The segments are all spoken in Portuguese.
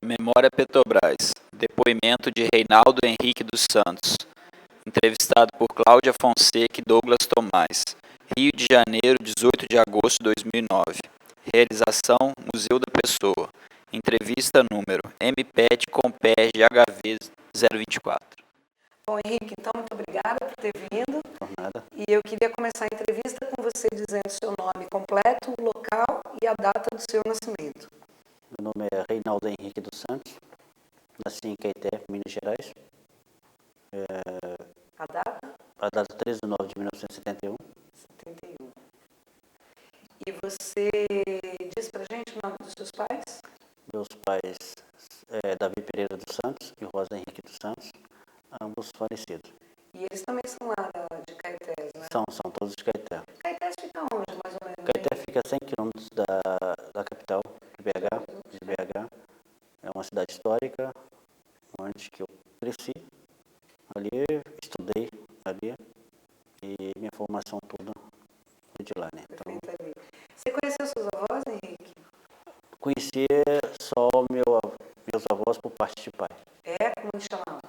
Memória Petrobras. Depoimento de Reinaldo Henrique dos Santos. Entrevistado por Cláudia Fonseca e Douglas Tomás. Rio de Janeiro, 18 de agosto de 2009. Realização Museu da Pessoa. Entrevista número MPET Compeg HV 024. Bom, Henrique, então, muito obrigada por ter vindo. Por nada. E eu queria começar a entrevista com você dizendo seu nome completo, o local e a data do seu nascimento. Meu nome é Reinaldo Henrique dos Santos. Nasci em Caeté, Minas Gerais. A data? A data 13 de 9 de 1971. 71. E você diz pra gente o nome dos seus pais? Meus pais, Davi Pereira dos Santos e Rosa Henrique dos Santos, ambos falecidos. E eles também são lá de Caetés, né? São todos de Caeté. Caetés fica onde, mais ou menos? Caeté fica a 100 quilômetros da capital, de BH. É uma cidade histórica, onde que eu cresci. Ali estudei ali e minha formação toda foi de lá, né? Então, Perfeito ali. Você conheceu seus avós, Henrique? conheci só meus avós por parte de pai. Como eles chamavam?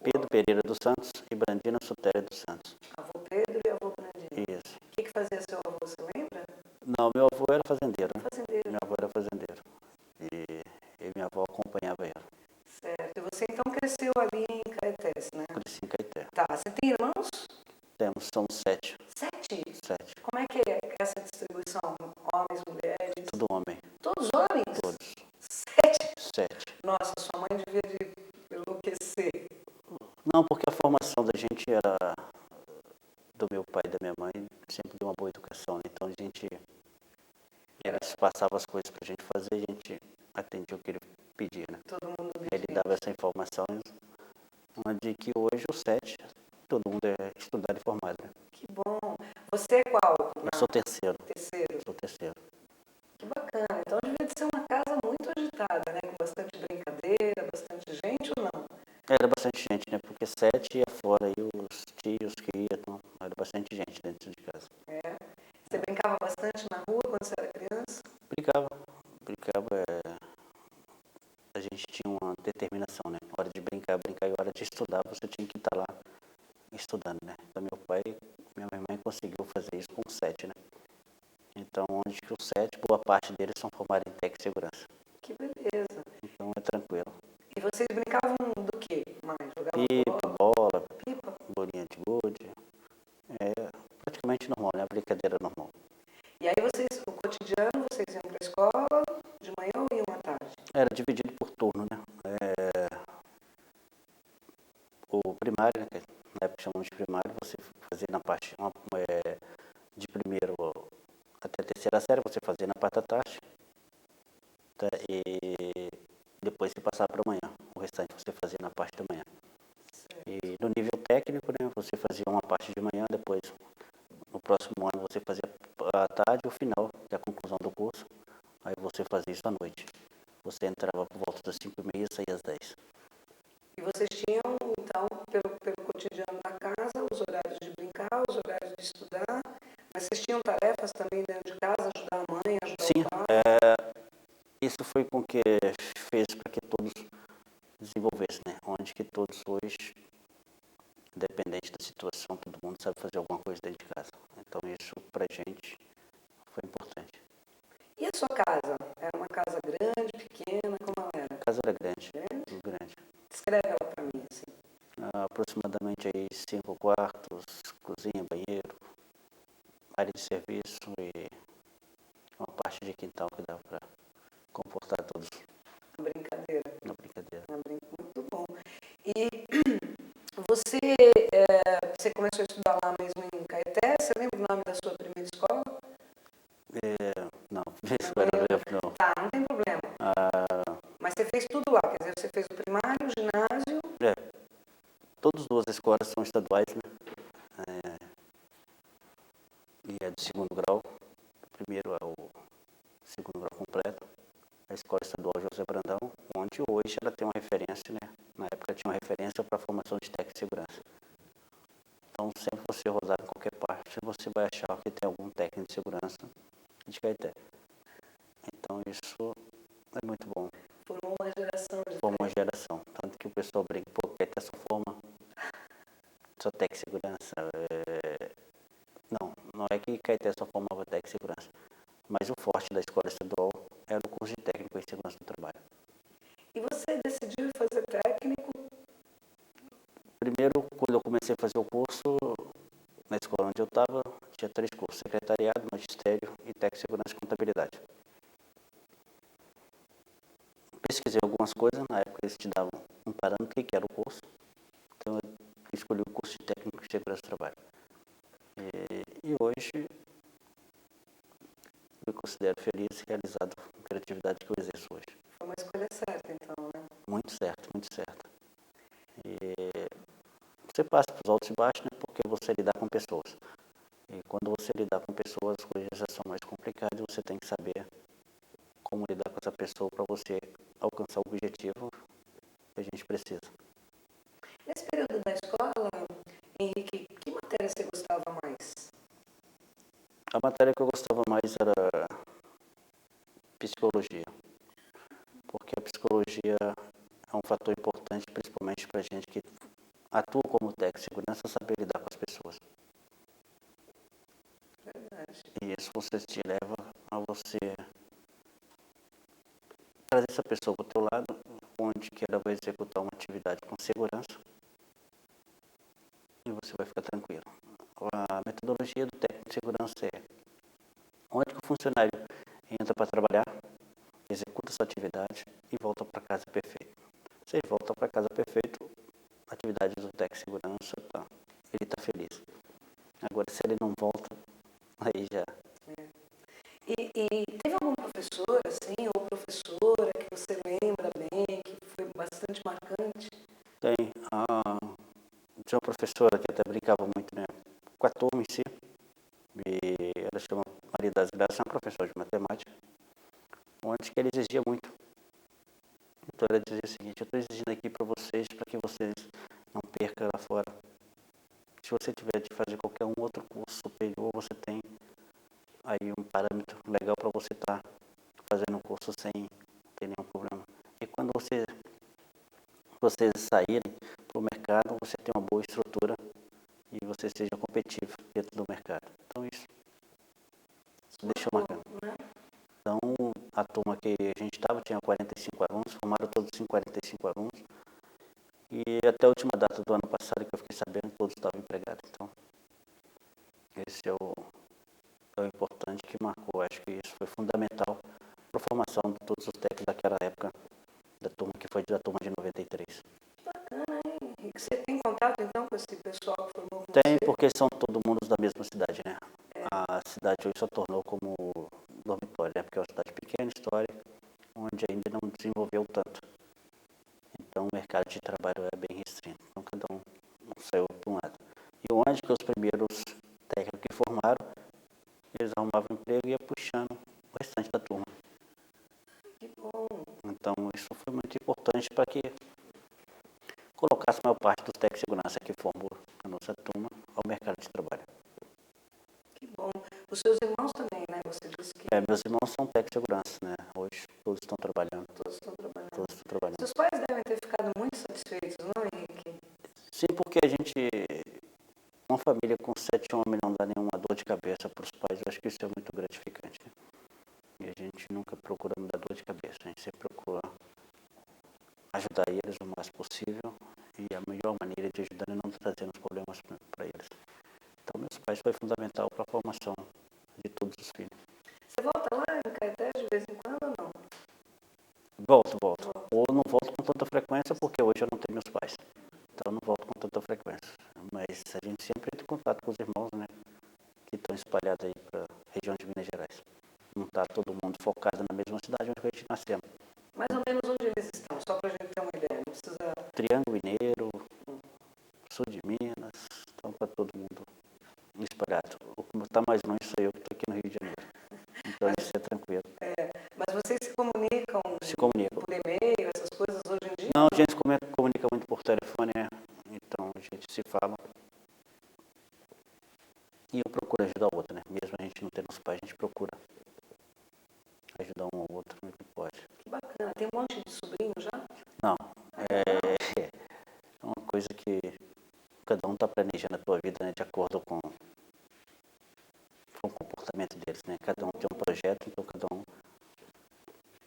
Pedro Pereira dos Santos e Brandina Sutéria dos Santos. Avô Pedro e avô Brandinho. Isso. O que fazia seu avô, você lembra? Não, meu avô era fazendeiro. Fazendeiro. Meu avô era fazendeiro. E minha avó acompanhava ela. Certo. E você então cresceu ali em Caetés, né? Cresci em Caeté. Tá. Você tem irmãos? Somos 7. 7? 7. Como é que é essa distribuição? Homens, mulheres? Tudo homem. Todos homens? Todos. 7? 7. Nossa, sua mãe devia enlouquecer. Não, porque a formação da gente era do meu pai e da minha mãe, sempre deu uma boa educação, né? Então eles passavam as coisas pra gente fazer, a gente atendia o que ele pedia, né? Todo mundo Ele dava essa informação, onde que hoje o 7, todo mundo é estudado e formado, né? Que bom. Você é qual? Eu sou terceiro. Terceiro. Sou terceiro. Que bacana. Então devia ser uma casa muito agitada, né? Com bastante brincadeira, bastante gente ou não? Era bastante gente, né? Porque 7 ia fora, aí os tios que iam, então era bastante gente dentro de casa. Você brincava bastante na rua quando você era criança? Brincava. A gente tinha uma determinação, né? Hora de brincar, e hora de estudar, você tinha que estar lá estudando, né? Então meu pai e minha mãe conseguiu fazer isso com 7, né? Então, onde que os 7, boa parte deles são formados em técnico de segurança. Que beleza. Então é tranquilo. E vocês brincavam do quê mais? Jogavam Pipa, bola? bola, Pipa? bolinha de gude. É praticamente normal, né? A brincadeira normal. E aí vocês, o cotidiano, vocês iam para a escola de manhã ou iam à tarde? Era dividido por turno, né? O primário, né? Na época chamamos de primário, você fazia na parte de primeiro até a terceira série, você fazia na parte da tarde, tá? E depois você passava para amanhã. O restante você fazia na parte da manhã. E no nível técnico, né? Você fazia uma parte de manhã, depois no próximo ano você fazia a tarde e o final, que é a conclusão do curso. Aí você fazia isso à noite. Você entrava por volta das 5h30 e saía às 10. E vocês tinham, então, pelo cotidiano da casa, os horários de brincar, os horários de estudar, mas vocês tinham tarefas também dentro de casa, ajudar a mãe, ajudar Sim, o pai? isso foi com que fez para que todos desenvolvessem, né? Onde que todos hoje, independente da situação, todo mundo sabe fazer alguma coisa dentro de casa. Então isso pra gente foi importante. E a sua casa? Era uma casa grande, pequena, como ela era? A casa era grande, Grande? muito grande. Descreve ela para mim, assim. Aproximadamente aí 5 quartos, cozinha, banheiro, área de serviço e uma parte de quintal que dava para comportar todos Uma brincadeira. na brincadeira. Muito bom. E você, você começou a estudar lá mesmo em Caeté? Você lembra o nome da sua primeira escola? Não, escola não. Tá, não tem problema. Mas você fez tudo lá, quer dizer, você fez o primário, o ginásio. Todas as duas escolas são estaduais, né? E é de segundo grau. O primeiro é o segundo grau completo. A escola estadual José Brandão, onde hoje ela tem uma referência, né? Na época tinha uma referência para a formação de técnico de segurança. Então, sempre você rodar em qualquer parte, você vai achar que tem algum técnico de segurança de Caeté. isso é muito bom. Formou uma geração de Formou uma geração. Tanto que o pessoal brinca, pô, que até só forma só Tec Segurança. Não, não é que Caeté só formava Tec Segurança, mas o forte da escola estadual era o curso de técnico em segurança do trabalho. E você decidiu fazer técnico? Primeiro, quando eu comecei a fazer o curso, na escola onde eu estava, tinha 3 cursos: secretariado, magistério e técnico de segurança e contabilidade. Pesquisei algumas coisas, na época eles te davam um parâmetro do que era o curso, então eu escolhi o curso de técnico de segurança do trabalho. E hoje me considero feliz e realizado pela atividade que eu exerço hoje. Foi uma escolha certa, então, né? Muito certo, muito certo. E você passa para os altos e baixos, né, porque você lidar com pessoas. E quando você lidar com pessoas, as coisas já são mais complicadas e você tem que saber como lidar com essa pessoa para você alcançar o objetivo que a gente precisa. Nesse período da escola, Henrique, que matéria você gostava mais? A matéria que eu gostava mais era psicologia, porque a psicologia é um fator importante, principalmente para a gente que atua como técnico de segurança, saber lidar com as pessoas. Verdade. E isso você te leva a você trazer essa pessoa para o teu lado, onde que ela vai executar uma atividade com segurança e você vai ficar tranquilo. A metodologia do técnico de segurança é onde que o funcionário entra para trabalhar, executa sua atividade e volta para casa perfeito. Se ele volta para casa perfeito, a atividade do técnico de segurança, ele está feliz. Agora, se ele não volta, aí já... E teve algum professor, assim, ou professora que você lembra bem, que foi bastante marcante? Tinha uma professora que até brincava muito, né, com a turma em si, e ela chama Maria das Graças, uma professora de matemática, onde que ela exigia muito. Então ela dizia o seguinte: eu estou exigindo aqui para vocês, para que vocês não percam lá fora. Se você tiver de fazer qualquer outro curso superior, você tem aí um parâmetro legal para você estar fazendo um curso sem ter nenhum problema. E quando vocês saírem para o mercado, você tem uma boa estrutura e você seja competitivo dentro do mercado. Então isso deixa marcando. Então a turma que a gente estava tinha 45 alunos, formaram todos em 45 alunos. E até a última data do ano passado que eu fiquei sabendo, todos estavam empregados. Então esse é o importante que marcou. Acho que isso foi fundamental para a formação de todos os técnicos daquela época, da turma que foi da turma de 93. Bacana, hein, Henrique? Você tem contato, então, com esse pessoal que formou com Tem, você? porque são todo mundo da mesma cidade, né? A cidade hoje só tornou como dormitório, né? Porque é uma cidade pequena, histórica, onde ainda não desenvolveu tanto. Então o mercado de trabalho é bem restrito. Então cada um saiu para um lado. E onde que os primeiros técnicos que formaram, eles arrumavam emprego e ia puxando o restante da turma. Que bom. Então isso foi muito importante para que colocasse a maior parte dos técnicos de segurança que formou a nossa turma ao mercado de trabalho. Que bom. Os seus irmãos também, né? Você disse que Meus irmãos são técnicos de segurança, né? Hoje todos estão trabalhando. todos estão trabalhando. Todos estão trabalhando. Seus pais devem ter ficado muito satisfeitos, não, Henrique? Sim, porque a gente, uma família com 7 homens não dá nenhuma dor de cabeça para os pais. Eu acho que isso é muito gratificante. Né? E a gente nunca procura me dar dor de cabeça. A gente sempre procura ajudar eles o mais possível. E a melhor maneira de ajudar é não trazendo problemas para eles. Então, meus pais foi fundamental para a formação de todos os filhos. Você volta lá em Caeté de vez em quando ou não? Volto. Ou não volto com tanta frequência, porque hoje eu não tenho meus pais. Então, não volto com tanta frequência. Mas a gente sempre entra em contato com os irmãos, né? Que estão espalhados aí para a região de Minas Gerais. Não está todo mundo focado na mesma cidade onde a gente nasceu. Mais ou menos onde eles estão, só para a gente ter uma ideia. Não precisa... Triângulo Mineiro, sul de Minas, então está todo mundo espalhado. O que está mais longe sou eu que estou aqui no Rio de Janeiro. Então isso é tranquilo. Mas vocês se comunicam Se comunicam. por e-mail, essas coisas hoje em dia? Não, a gente comunica muito por telefone, né? Então a gente se fala. E eu procuro ajudar o outro, né? Mesmo a gente não tendo os pais, a gente procura ajudar ajudar um ao outro no que pode. Que bacana. Tem um monte de sobrinho já? Não, é uma coisa que cada um está planejando a tua vida, né, de acordo com o comportamento deles, né? Cada um tem um projeto, então cada um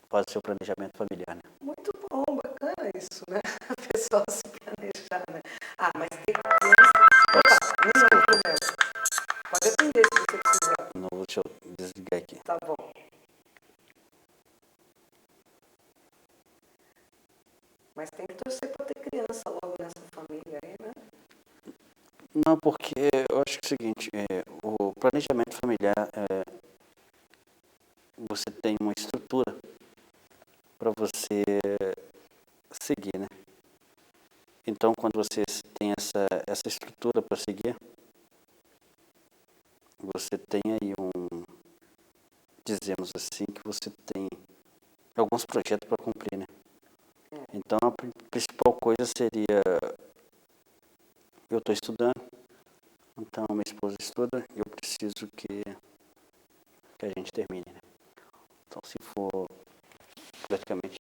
faz o seu planejamento familiar, né? Muito bom, bacana isso, né? A pessoa se planejar, né? Ah, mas tem criança. Opa, não é problema. Pode atender se você precisar. Não, deixa eu desligar aqui. Tá bom. Mas tem que torcer para ter criança logo nessa família aí, né? Não, porque eu acho que é o seguinte, o planejamento familiar, você tem uma estrutura para você seguir, né? Então, quando você tem essa estrutura para seguir, você tem aí dizemos assim, que você tem alguns projetos para cumprir, né? Então, a principal coisa seria, eu estou estudando, então minha esposa estuda, e eu preciso que a gente termine, né? Então, se for praticamente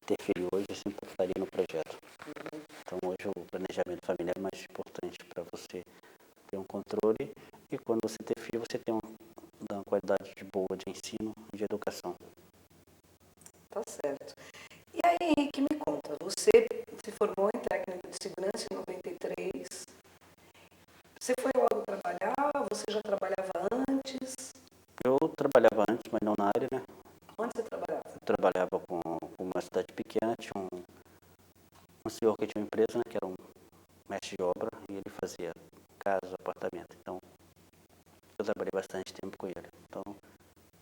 ter filho hoje, eu sempre estaria no projeto. Então, hoje o planejamento familiar é mais importante para você ter um controle, e quando você ter filho, você tem uma qualidade boa de ensino e de educação. Tá certo. E aí, Henrique, me conta, você se formou em técnico de segurança em 93. Você foi logo trabalhar? Você já trabalhava antes? Eu trabalhava antes, mas não na área, né? Onde você trabalhava? Eu trabalhava com uma cidade pequena, tinha um senhor que tinha uma empresa, né, que era um mestre de obra, e ele fazia casas, apartamento. Então, eu trabalhei bastante tempo com ele. Então,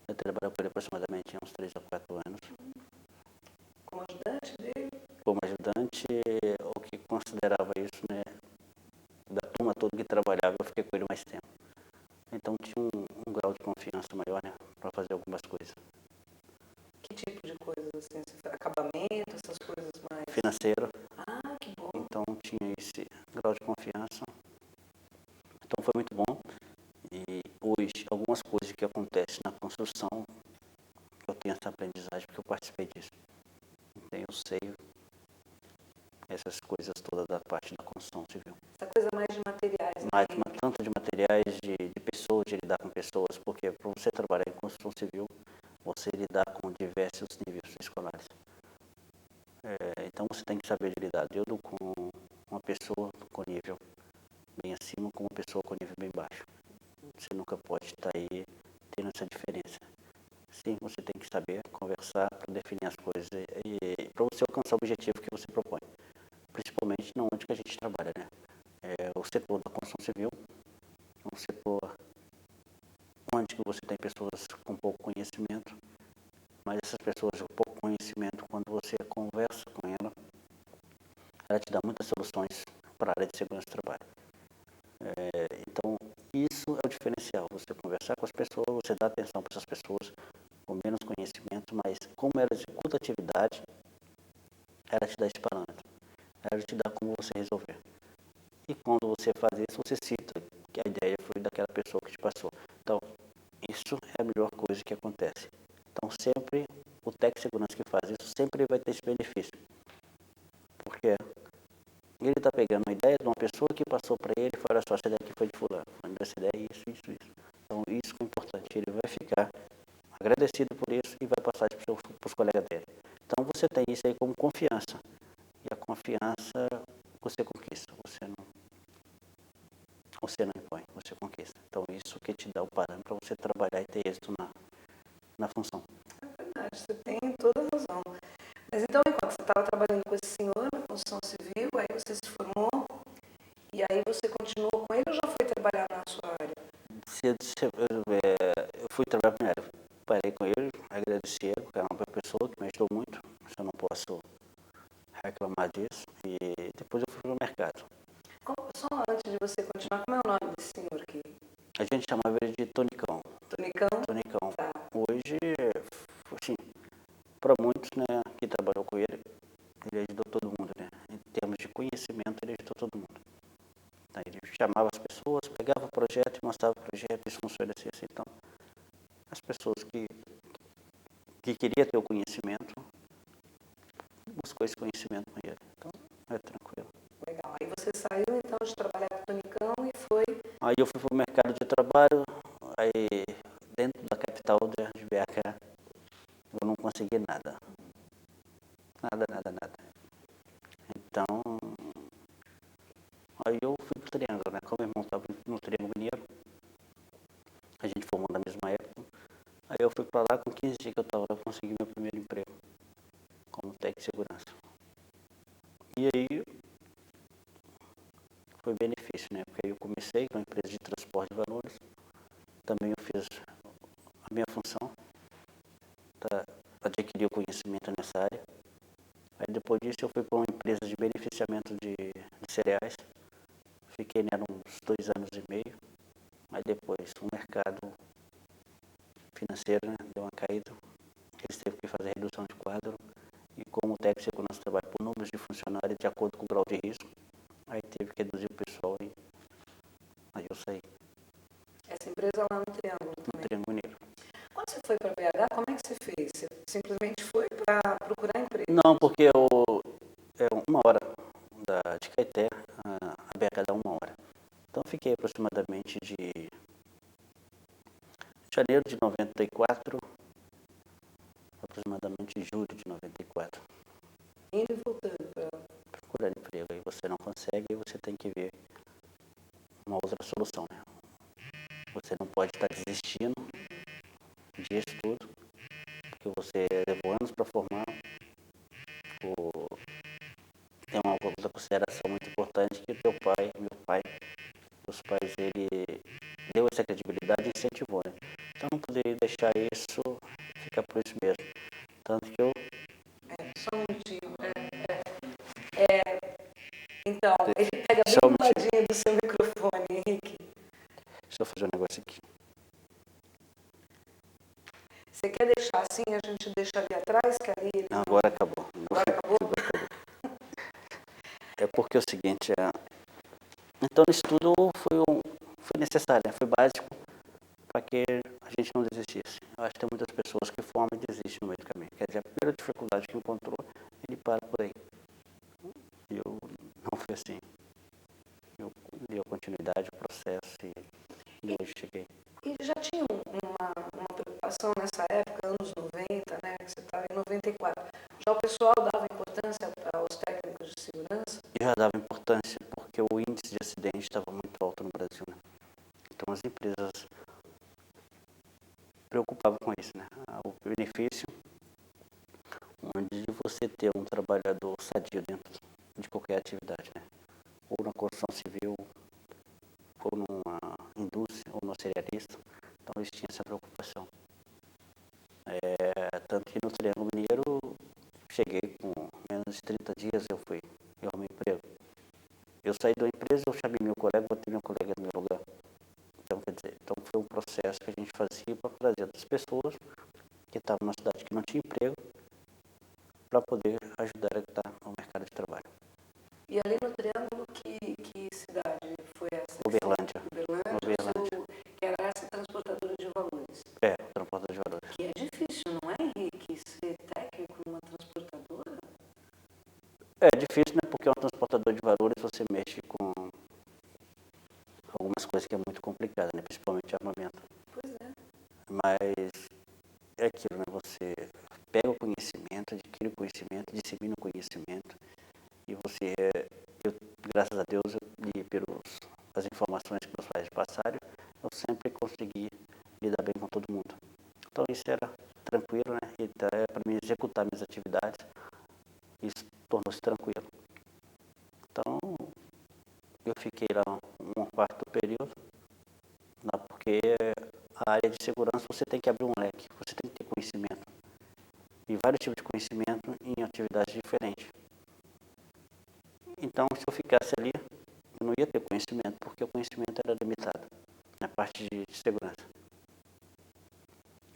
eu trabalhei com ele aproximadamente uns 3 a 4 anos. Como ajudante dele? Como ajudante, o que considerava isso, né, da turma toda que trabalhava, eu fiquei com ele mais tempo. Então, tinha um grau de confiança maior, né, para fazer algumas coisas. Que tipo de coisas assim? Acabamento, essas coisas mais? Financeiro. Ah, que bom. Então, tinha esse grau de confiança. Então, foi muito bom. E hoje, algumas coisas que acontecem na construção, eu tenho essa aprendizagem porque eu participei disso. Então, eu sei essas coisas todas da parte da construção civil. Essa coisa mais de materiais, né? Mas tanto de materiais, de pessoas, de lidar com pessoas, porque para você trabalhar em construção civil, você lidar com diversos níveis escolares. Então você tem que saber de lidar tanto com uma pessoa com nível bem acima, com uma pessoa com nível bem baixo. Você nunca pode estar aí tendo essa diferença. Sim, você tem que saber conversar para definir as coisas e para você alcançar o objetivo que você propõe. Principalmente na onde que a gente trabalha, né? O setor da construção civil é um setor onde você tem pessoas com pouco conhecimento, mas essas pessoas com pouco conhecimento, quando você conversa com ela te dá muitas soluções para a área de segurança do trabalho. Então, isso é o diferencial, você conversar com as pessoas, você dá atenção para essas pessoas com menos conhecimento, mas como ela executa a atividade, ela te dá esse parâmetro, ela te dá como você resolver. E quando você faz isso, você cita que a ideia foi daquela pessoa que te passou. Então, isso é a melhor coisa que acontece. Então, sempre o técnico de segurança que faz isso, sempre vai ter esse benefício. Porque ele está pegando uma ideia de uma pessoa que passou para ele e falou, olha só, essa ideia aqui foi de fulano, essa ideia é isso. Então, isso é importante. Ele vai ficar agradecido por isso e vai passar para os colegas dele. Então, você tem isso aí como confiança. E a confiança você conquista, você não impõe, você conquista. Então, isso que te dá o parâmetro para você trabalhar e ter êxito na função. É verdade, você tem toda a razão. Mas então, enquanto você estava trabalhando com esse senhor na construção civil, aí você se formou, e aí você continuou com ele ou já foi trabalhar na sua área? Eu fui trabalhar com ele, parei com ele, agradeci ele, porque é uma pessoa que me ajudou muito, isso eu não posso reclamar disso, e depois eu fui para o mercado. Só antes de você continuar, como é o nome desse senhor aqui? A gente chamava ele de Tonicão. Tonicão? Tá. Hoje, assim, para muitos, né, que trabalhou com ele ajudou todo mundo, né? Em termos de conhecimento, ele ajudou todo mundo. Ele chamava as pessoas, pegava o projeto e mostrava o projeto, isso funciona assim. Então, as pessoas que que queria ter o conhecimento, buscou esse conhecimento com ele. Então, é tranquilo. Legal. Aí você saiu então de trabalhar com o Tonicão e foi... Aí eu fui para o mercado de trabalho, aí dentro da capital de BH, eu não consegui nada. Nada. Então, aí eu fui pro Triângulo, né? Como o irmão estava no Triângulo Mineiro, a gente formou na mesma época. Aí eu fui para lá, com 15 dias que eu estava lá, eu consegui meu primeiro emprego como técnico de segurança. E aí foi benefício, né? Porque aí eu comecei com a empresa de transporte de valores, também eu fiz a minha função, para adquirir o conhecimento nessa área. Aí depois disso eu fui para uma empresa de beneficiamento de cereais, fiquei nela uns 2 anos e meio. Aí depois o mercado financeiro, né, deu uma caída, eles teve que fazer redução de quadro, e como o técnico de segurança trabalha por números de funcionários de acordo com o grau de risco, aí teve que reduzir o pessoal e aí eu saí. Essa empresa lá no Triângulo No também. Triângulo Mineiro. Quando você foi para BH, como é que você fez? Você simplesmente foi para procurar emprego? Não, porque é 1 hora de Caeté, a BH dá 1 hora. Então fiquei aproximadamente de janeiro de 94, aproximadamente julho de 94. Indo e voltando para... Procurando emprego, aí você não consegue, aí você tem que ver uma outra solução, né? Você não pode estar desistindo de estudo, porque você levou anos para formar. Tem uma outra consideração muito importante que meu pai, os pais, ele deu essa credibilidade e incentivou, né? Então não poderia deixar isso ficar por isso mesmo. Tanto que eu... Só um minutinho. Então, ele pega bem Só um do minutinho. ladinho do seu microfone, Henrique. Deixa eu fazer um negócio aqui. Você quer deixar assim, a gente deixa ali atrás, que ali ele... Não, agora acabou. Agora acabou? É porque é o seguinte, então o estudo foi necessário, né? Foi básico para que a gente não desistisse. Eu acho que tem muitas pessoas que formam e desistem no meio do caminho. Quer dizer, a primeira dificuldade que encontrou, ele para por aí. Eu não fui assim. Eu dei a continuidade ao processo e hoje cheguei. E já tinha uma preocupação nessa época, anos 90, né, que você estava em 94. Já o pessoal dava importância aos técnicos de segurança? E já dava importância porque o índice de acidente estava muito alto no Brasil, né? Então as empresas preocupavam com isso, né? O benefício onde você ter um trabalhador sadio dentro de qualquer atividade, né? Ou na construção civil, ou numa indústria, ou no cerealista. Então eles tinham essa preocupação. Tanto que no Triângulo Mineiro, cheguei com menos de 30 dias, eu arrumei emprego. Eu saí da empresa, eu chamei meu colega, botei meu colega no meu lugar. Então, quer dizer, foi um processo que a gente fazia para trazer outras pessoas que estavam na cidade que não tinha emprego, para poder ajudar a estar no mercado de trabalho. E ali no Triângulo, que cidade foi essa? Uberlândia. Uberlândia. Que era essa transportadora de valores. Transportadora de valores. Que é difícil, não é, Henrique, ser técnico numa transportadora? É difícil, né? Porque é um transportador de valores, você mexe com algumas coisas que é muito complicada, né? Principalmente armamento. Pois é. Mas é aquilo, né? Você pega o conhecimento, adquire o conhecimento, dissemina o conhecimento e graças a Deus, e pelas informações que meus pais passaram, eu sempre consegui lidar bem com todo mundo. Então isso era tranquilo, né? E para mim executar minhas atividades, isso tornou-se tranquilo. Então eu fiquei lá um quarto período, porque a área de segurança você tem que abrir um leque, você tem que ter conhecimento. E vários tipos de conhecimento em atividades diferentes. Então, se eu ficasse ali, eu não ia ter conhecimento, porque o conhecimento era limitado na parte de segurança.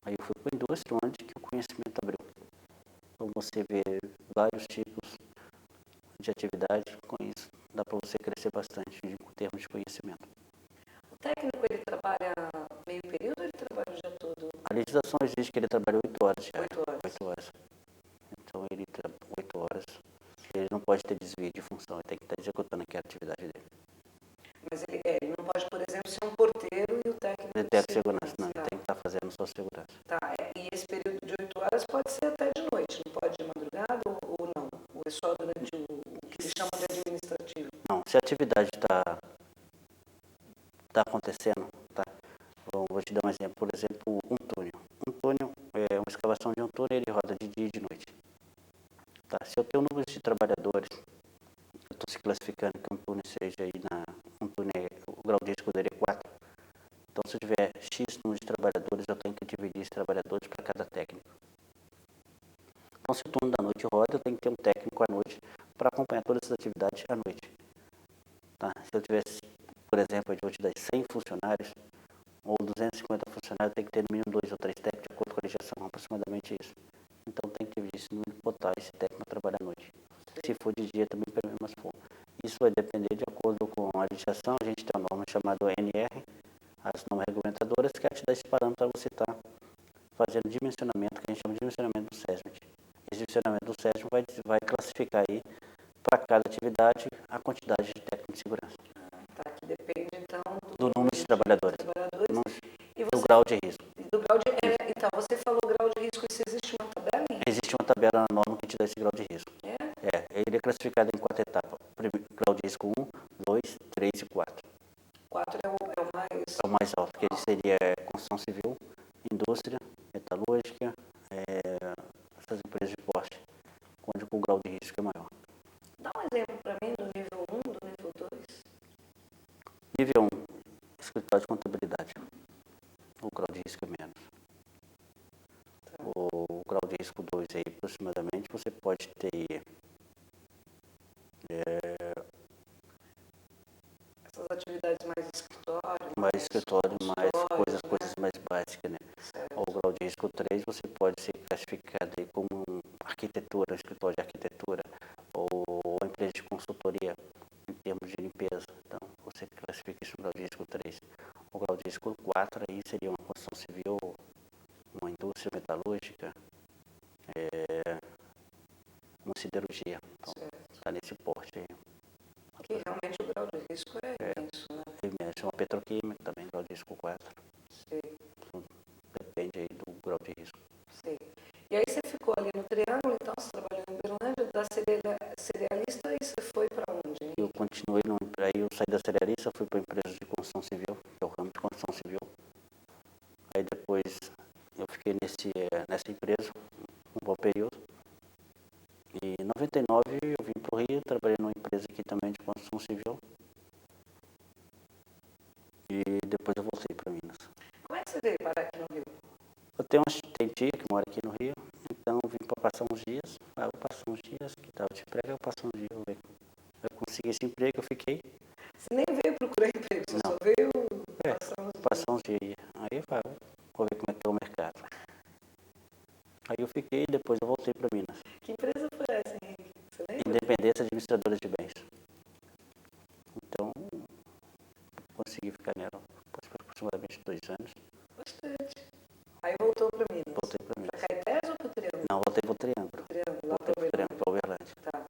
Aí eu fui para a indústria, onde que o conhecimento abriu. Então, você vê vários tipos de atividade, com isso dá para você crescer bastante em termos de conhecimento. O técnico, ele trabalha meio período ou ele trabalha o dia todo? A legislação exige que ele trabalhe 8 horas diárias. 8 horas. 8 horas. Então ele trabalha 8 horas. Ele não pode ter desvio de função, ele tem que estar executando aquela atividade dele. Mas ele não pode, por exemplo, ser um porteiro e o técnico Ele de tem segurança, não, tá. ele tem que estar fazendo sua segurança. Tá, e esse período de 8 horas pode ser até de noite, não pode de madrugada ou não? Ou é só durante o que se chama de administrativo? Não, se a atividade está acontecendo, tá? Vou te dar um exemplo, por exemplo, um túnel. Um túnel, uma escavação de um túnel, ele roda de dia e de noite. Tá? Se eu tenho um número de trabalhadores, eu estou se classificando que um túnel seja aí um túnel, o grau de risco dele é 4. Então, se eu tiver X número de trabalhadores, eu tenho que dividir esses trabalhadores para cada técnico. Então, se o turno da noite roda, eu tenho que ter um técnico à noite para acompanhar todas as atividades à noite. Tá? Se eu tivesse, por exemplo, eu vou te dar 100 funcionários ou 250 funcionários, tem que ter no mínimo 2 ou 3 técnicos de acordo com a legislação, aproximadamente isso. Então, tem que dividir esse número e botar esse técnico para trabalhar à noite. Se for de dia, também pela mesma forma. Isso vai depender de acordo com a legislação. A gente tem uma norma chamada ONR, as normas regulamentadoras, que te dá esse parâmetro para você estar fazendo dimensionamento, que a gente chama de dimensionamento do SESMIT. Esse dimensionamento do SESMIT vai classificar aí, para cada atividade, a quantidade de técnico de segurança. Tá, que depende, então, do número de trabalhadores. E do grau de risco. Do grau de, então, você falou grau de risco, e se existe uma tabela? Existe uma tabela na norma que te dá esse grau de risco. Ele é classificado em 4 etapas. Grau de risco 1, 2, 3 e 4. 4 é o mais... É o mais alto, que ele seria construção civil, indústria, metalúrgica, essas empresas de porte, onde o grau de risco é maior. Dá um exemplo para mim do nível 1, do nível 2. Nível 1, escritório de contabilidade. O grau de risco é menos. Tá. O grau de risco 2 aí, aproximadamente, você pode ter essas atividades mais escritório, mais coisas mais básicas, né? Certo. O grau de risco 3, você pode ser classificado aí como arquitetura, escritório de arquitetura, ou uma empresa de consultoria em termos de limpeza. Então, você classifica isso no grau de risco 3. O grau de risco 4 aí seria uma construção civil, uma indústria metalúrgica, uma siderurgia. Então, está nesse porte aí. Porque realmente o grau de risco é imenso, né? É uma petroquímica também, grau de risco 4. Sei. Depende aí do grau de risco. Sei. E aí você ficou ali no Triângulo, então você trabalhou em Berlândia, da cerealista, e você foi para onde? Eu continuei, aí eu saí da cerealista, fui para a empresa de construção civil, que é o ramo de construção civil. Aí depois eu fiquei nessa empresa um bom período. E em 99 eu vim para o Rio, trabalhei numa empresa aqui também de construção civil. E depois eu voltei para Minas. Como é que você veio parar aqui no Rio? Tem tia que mora aqui no Rio, então eu vim para passar uns dias. Aí eu passo uns dias, que estava de emprego, eu passo uns dias. Eu consegui esse emprego, eu fiquei. Você nem veio procurar emprego, você só veio passar uns dias. Aí eu vou ver como é que é o mercado. Aí eu fiquei e depois eu voltei para Minas. Que empresa foi essa, Henrique? Você lembra? Independência Administradora de Bens. Então, consegui ficar nela por aproximadamente 2 anos. Bastante. Aí voltou para Minas. Voltei para Minas. Para Caetés ou para o Triângulo? Não, voltei para o Triângulo. Triângulo, lá Voltei para para o Triângulo, para Uberlândia. Tá.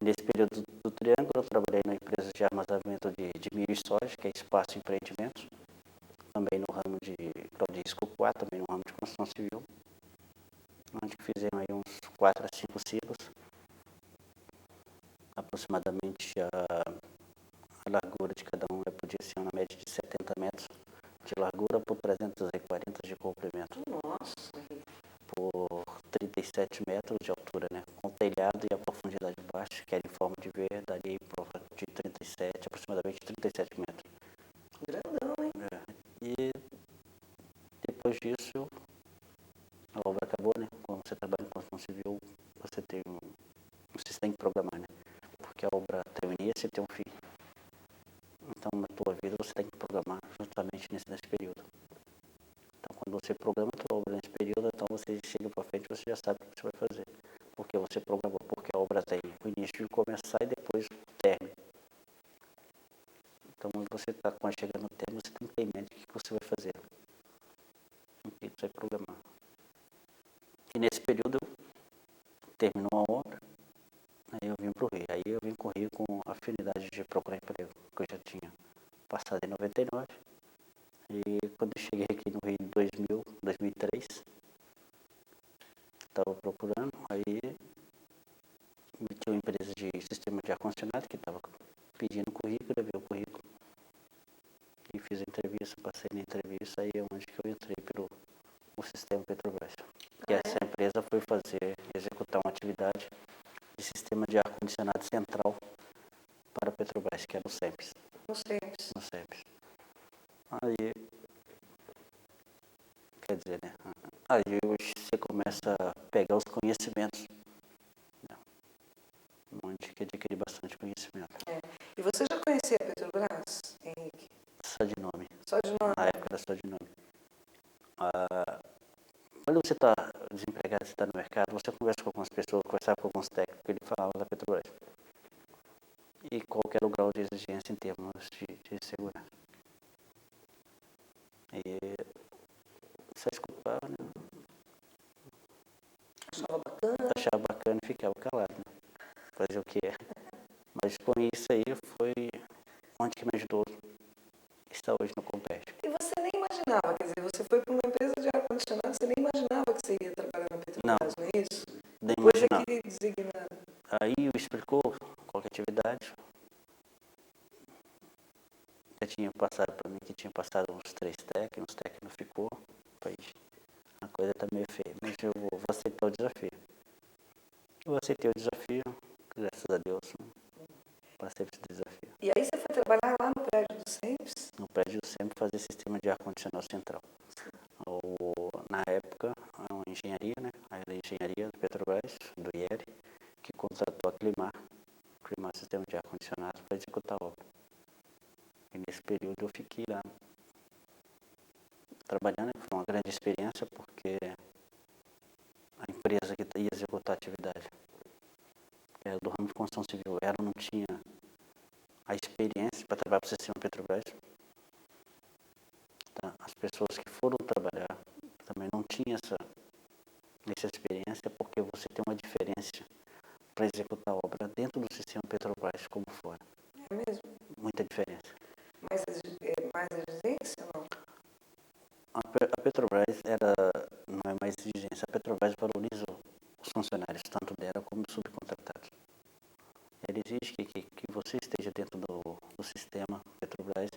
Nesse período do Triângulo, eu trabalhei na empresa de armazenamento de milho e soja, que é Espaço Empreendimentos. Também no ramo de grau de risco 4, também no ramo de construção civil. Onde fizemos aí uns 4 a 5 silos. Aproximadamente a largura de cada um podia ser na média de 70 metros de largura por 340 de comprimento. Nossa. Por 37 metros de altura, né? Com telhado e a profundidade baixa, que era em forma de V, daria de 37, aproximadamente 37 metros. Grandão, hein? E depois disso, a obra acabou, né? Quando você trabalha em construção civil, você tem que programar, né? Porque a obra tem um início e tem um fim. Então, na tua vida, você tem que programar justamente nesse período. Então, quando você programa a tua obra nesse período, então você chega para frente e você já sabe o que você vai fazer. Porque você programou, porque a obra tem o início de começar e depois o término. Então, quando você está chegando no término, você tem que ter em mente o que você vai fazer. O que você vai programar. E nesse período, eu terminou a obra, aí eu vim para o Rio. Aí eu vim com o Rio com afinidade de procurar emprego, que eu já tinha passado em 99. E quando eu cheguei aqui no Rio em 2003, estava procurando, aí tinha uma empresa de sistema de ar-condicionado que estava pedindo currículo, eu vi o currículo e fiz a entrevista, passei na entrevista, aí é onde que eu entrei pelo o sistema Petrobras. E essa empresa foi executar uma atividade de sistema de ar-condicionado central para a Petrobras, que é no SEMPES. No SEMPES. No SEMPES. Aí, quer dizer, né? Aí você começa a pegar os conhecimentos, né? Onde que adquiri bastante conhecimento. E você já conhecia a Petrobras, Henrique? Só de nome. Só de nome? Na época era só de nome. Quando você está desempregado, você está no mercado, você conversa com algumas pessoas, conversava com alguns técnicos, ele falava da Petrobras. E qual era o grau de exigência em termos de segurança. E só escutava, né? Achava bacana e ficava calado, né? Fazer o que é. Mas com isso aí foi onde que me ajudou estar hoje no Compete. E você nem imaginava, quer dizer, você foi para uma empresa de ar-condicionado, você nem imaginava que você ia trabalhar na Petrobras, não é isso? Nem Depois é imaginava. que designaram. Aí eu explicou qual que é a atividade. Já tinha passado para mim que tinha passado uns 3 técnicos, o técnico ficou. Pois a coisa tá meio feia, mas eu vou aceitar o desafio. Eu aceitei o desafio, graças a Deus, passei por esse desafio. E aí você foi trabalhar lá no prédio do SEMPES? No prédio sempre fazer sistema de ar-condicionado central. Na época, era uma engenharia, né? Era a engenharia do Petrobras, do IER, que contratou a Climar Sistema de Ar-Condicionado para executar a obra. E nesse período eu fiquei lá trabalhando, foi uma grande experiência, porque a empresa que ia executar a atividade era do ramo de construção civil, ela não tinha a experiência para trabalhar para o sistema Petrobras. Tá? As pessoas que foram trabalhar também não tinham essa experiência, porque você tem uma diferença para executar a obra dentro do sistema Petrobras como fora. É mesmo? Muita diferença. Mais exigência ou não? A Petrobras não é mais exigência. A Petrobras valoriza os funcionários, tanto dela como dos subcontratados. Ela exige que você esteja dentro do sistema Petrobras,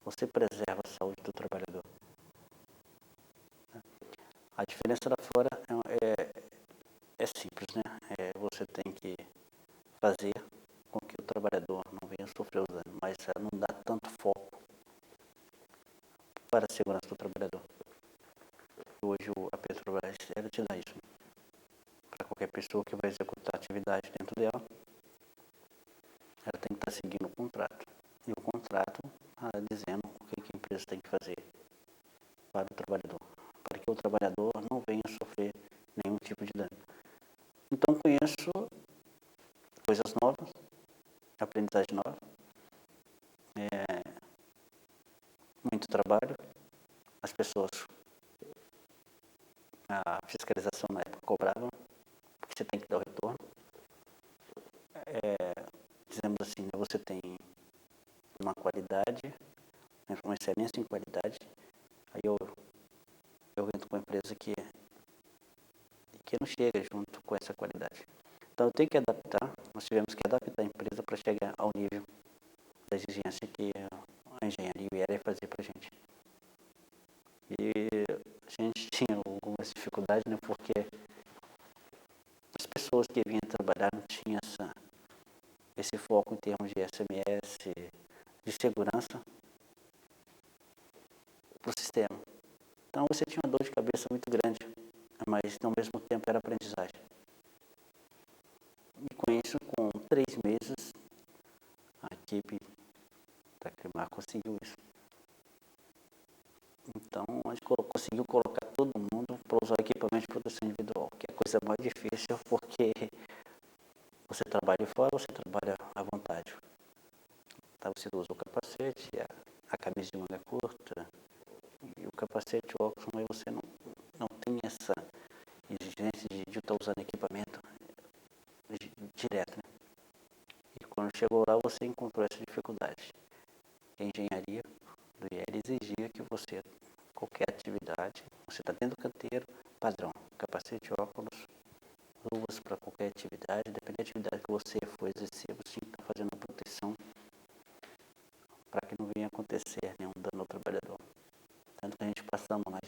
você preserva a saúde do trabalhador. A diferença lá fora é simples, né? Você tem que fazer com que o trabalhador não venha sofrer os danos, mas ela não dá tanto foco para a segurança do trabalhador. Hoje a Petrobras ela te dá isso. Para qualquer pessoa que vai executar atividade dentro dela, ela tem que estar seguindo o contrato. E o contrato está dizendo o que a empresa tem que fazer para o trabalhador, para que o trabalhador não venha sofrer nenhum tipo de dano. Então conheço coisas novas, aprendizagem nova, muito trabalho, as pessoas, a fiscalização na época cobrava, porque você tem que dar o retorno. Dizemos assim, né, você tem uma qualidade, uma excelência em qualidade, aí eu entro com uma empresa que não chega junto com essa qualidade. Então eu tenho que adaptar, nós tivemos que adaptar a empresa para chegar ao nível da exigência que a engenharia ia fazer para a gente. E a gente tinha algumas dificuldades, né, porque as pessoas que vinham trabalhar não tinham esse foco em termos de SMS, de segurança para o sistema. Então você tinha uma dor de cabeça muito grande, mas ao mesmo tempo era aprendizagem. E com isso, com 3 meses, a equipe da Climar conseguiu isso. Então a gente conseguiu colocar todo mundo para usar o equipamento de proteção individual, que é a coisa mais difícil, porque você trabalha fora, você trabalha à vontade. Então você usa o capacete, a camisa de manga curta, e o capacete, o óculos, mas você não tem essa exigência de estar usando equipamento. encontrou essa dificuldade. A engenharia do IEL exigia que você, qualquer atividade, você está dentro do canteiro, padrão, capacete, óculos, luvas para qualquer atividade, dependendo da atividade que você for exercer, você tem que estar fazendo a proteção para que não venha acontecer nenhum dano ao trabalhador. Tanto que a gente passamos lá,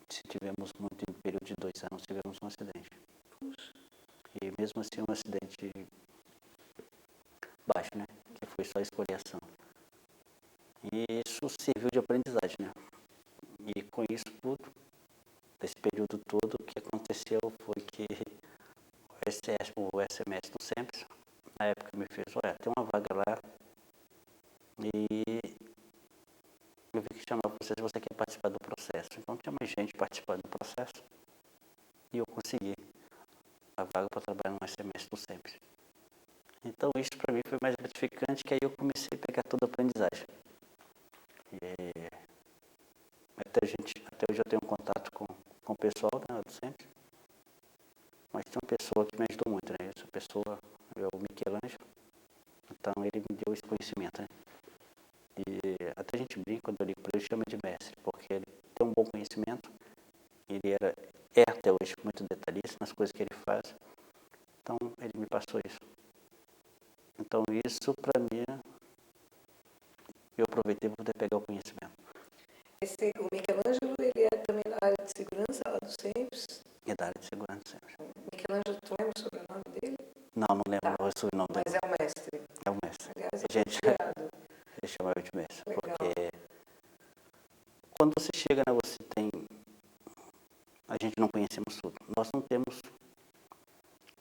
se tivemos muito em um período de 2 anos, tivemos um acidente. E mesmo assim um acidente baixo, né? Que foi só escoriação. E isso serviu de aprendizagem, né? E com isso tudo, desse período todo, o que aconteceu foi que o SMS do SEMPS, na época me fez, olha, tem uma vaga lá e eu vi que chamava você se você quer participar do processo. Então tinha mais gente participando do processo e eu consegui a vaga para trabalhar no SMS do SEMPS. Então isso para mim foi mais gratificante, que aí eu comecei a pegar toda a aprendizagem. E até hoje eu tenho contato com o pessoal, né, do SEMPS. Mas tem uma pessoa que me ajudou muito, né? Essa pessoa é o Michelangelo. Então ele me deu esse conhecimento, né? E até a gente brinca, quando eu ligo para ele, chama de mestre, porque ele tem um bom conhecimento. Ele é até hoje muito detalhista nas coisas que ele faz. Então ele me passou isso. Então isso para mim, eu aproveitei para poder pegar o conhecimento. O Michelangelo, ele é também da área de segurança lá do SEMPS. E da área de segurança sempre. Michelangelo, tu lembra sobre o nome dele? Não lembro o sobrenome Mas dele. é o mestre. É o mestre. Aliás, A gente obrigado. chama ele de mestre. Legal. Porque quando você chega, né, a gente não conhecemos tudo. Nós não temos,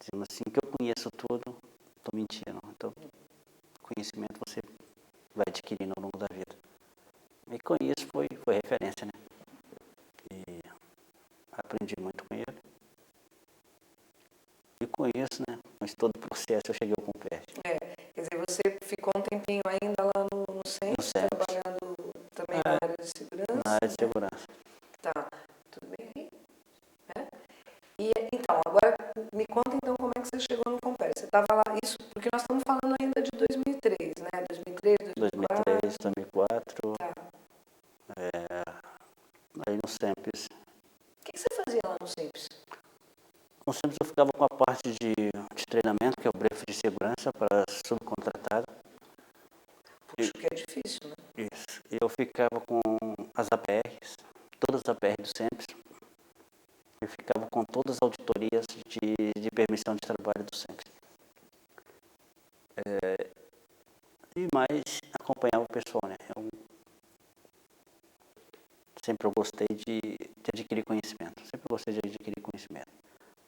dizendo assim, que eu conheço tudo, estou mentindo. Então, conhecimento você vai adquirindo ao longo da vida. E com isso foi referência, né? E aprendi muito com ele. E com isso, né, mas todo o processo eu cheguei ao Compert. Quer dizer, você ficou um tempinho ainda lá no SEMPS, trabalhando também na área de segurança? Na área de segurança. Tá, tudo bem aí? E então, agora me conta então como é que você chegou no Compert. Você estava lá, isso porque nós estamos falando ainda de 2003, né? 2003, 2004. Tá. Aí no SEMPS. O que você fazia lá no SEMPS? No SEMPS eu ficava com a parte de treinamento, que é o briefing de segurança para subcontratado. Puxa, que é difícil, né? Isso. Eu ficava com as APRs, todas as APRs do SEMPS. Eu ficava com todas as auditorias de permissão de trabalho do SEMPS. E mais acompanhava o pessoal, né? Sempre eu gostei de adquirir conhecimento. Sempre eu gostei de adquirir conhecimento.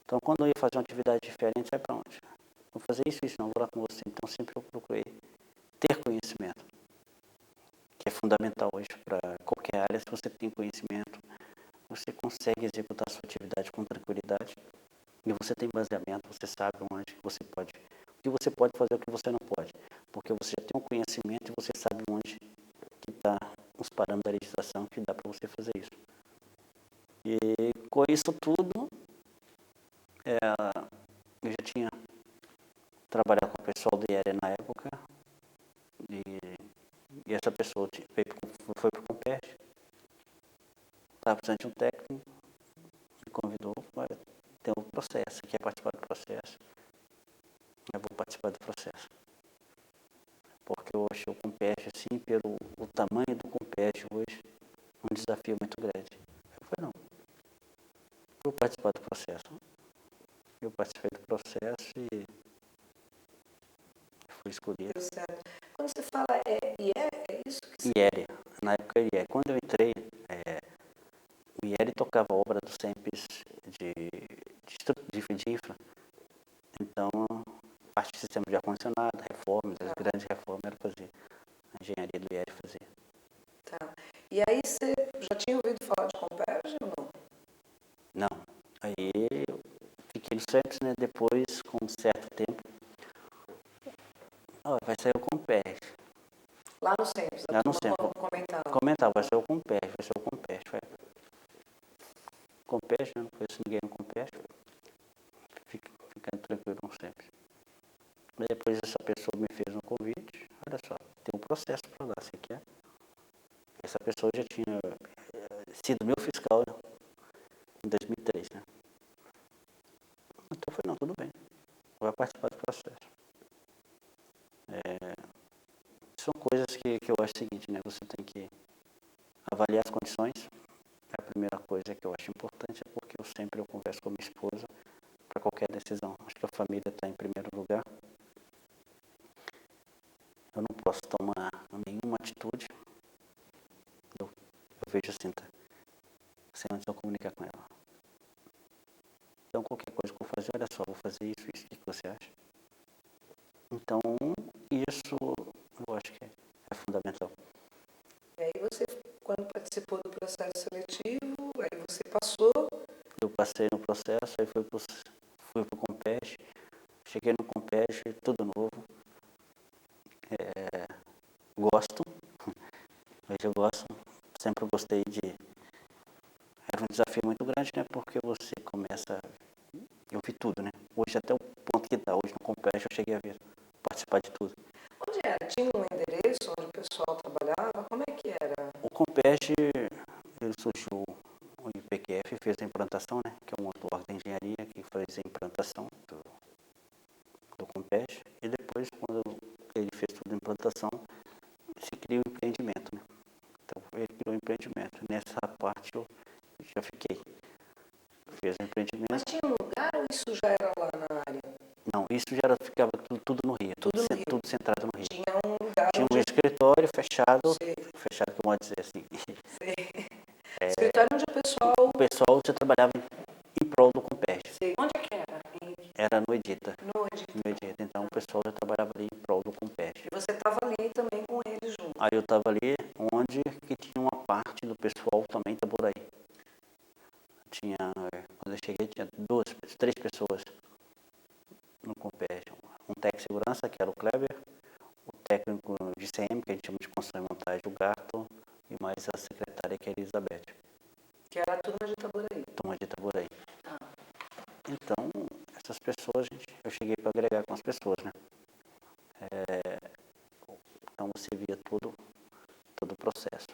Então, quando eu ia fazer uma atividade diferente, sai para onde? Vou fazer isso, não, vou lá com você. Então, sempre eu procurei ter conhecimento, que é fundamental hoje para qualquer área. Se você tem conhecimento, você consegue executar a sua atividade com tranquilidade e você tem baseamento, você sabe onde você pode, o que você pode fazer e o que você não pode, porque você já tem um conhecimento e você sabe onde que está os parâmetros da legislação que dá para você fazer isso. E com isso tudo, eu já tinha trabalhado com o pessoal do IEL na época e essa pessoa foi para o Compert, estava precisando de um técnico, me convidou, olha, tem um processo, quer participar do processo? Eu vou participar do processo. Porque eu achei o Compert, assim, pelo o tamanho do Compert hoje, um desafio muito grande. Eu falei, não, vou participar do processo. Eu participei do processo e fui escolhido. Certo. Quando você fala é isso que você... IEL, na época IEL. Quando eu entrei, o IEL tocava a obra do SEMPS de infra. Então, parte do sistema de ar-condicionado, reformas, as grandes reformas, era fazer. A engenharia do IEL fazia. Tá. E aí você já tinha ouvido falar de Comperj ou não? Não. Aí eu fiquei no SEMPS, né? Depois, com um certo tempo, vai sair o Compert. Lá no SEMPS, Lá no SEMPS. Comentava, vai ser o Compert, vai ser o Compert. Compert, não conheço ninguém no Compert. Ficando tranquilo no SEMPS. Mas depois essa pessoa me fez um convite, olha só, tem um processo para lá, você quer? Essa pessoa já tinha sido meu fiscal, né, em 2003, né? Então eu falei, não, tudo bem, vai participar do processo. São coisas que eu acho o seguinte, né? Você tem que avaliar as condições. A primeira coisa que eu acho importante é porque eu converso com minha esposa para qualquer decisão. Acho que a família está em primeiro lugar. Eu não posso tomar nenhuma atitude. Eu vejo assim, tá? Sem antes eu comunicar com ela. Então, qualquer coisa que eu fazer, olha só, vou fazer isso, o que você acha? Então, isso eu acho que é fundamental. E aí você, quando participou do processo seletivo, aí você passou. Eu passei no processo, aí fui pro Compete, cheguei no Compete, tudo novo. Gosto, hoje eu gosto, sempre gostei era um desafio muito grande, né, porque você começa, eu vi tudo, né, hoje até o ponto que está, hoje no Compete eu cheguei a ver, participar de tudo. Onde era? Tinha um endereço onde o pessoal trabalhava? Como é que era? O Compete, ele surgiu, o IPQF fez a implantação, né, que é um outro órgão de engenharia que fez a implantação do Compete, e depois, quando ele fez toda a implantação, se cria o empreendimento, né. Então, ele criou o empreendimento. Nessa parte eu já fiquei. Fez o empreendimento. Mas tinha um lugar ou isso já era lá na área? Não, isso ficava tudo no Rio. Tudo no Rio. Tudo centrado no Rio. Tinha um lugar Tinha um onde... escritório fechado, Sei. fechado que eu posso dizer assim. Sei. Escritório onde o pessoal... O pessoal já trabalhava em prol do Compete. Sei. Onde é que era? Era no Edita. No Edita. No Edita. Então o pessoal já trabalhava ali em prol do Compete. E você estava ali também com eles junto. Aí eu estava ali onde que tinha uma parte do pessoal também da Itaboraí. Tinha, quando eu cheguei, tinha três pessoas no Compete. Um técnico de segurança, que era o Kleber, o técnico de CM, que a gente chama de construção e montagem, o Gato, e mais a secretária, que é a Elizabeth. Que era a turma de Itaboraí. Turma de Itaboraí. Ah. Então, essas pessoas, eu cheguei para agregar com as pessoas, né? Então, você via todo o processo.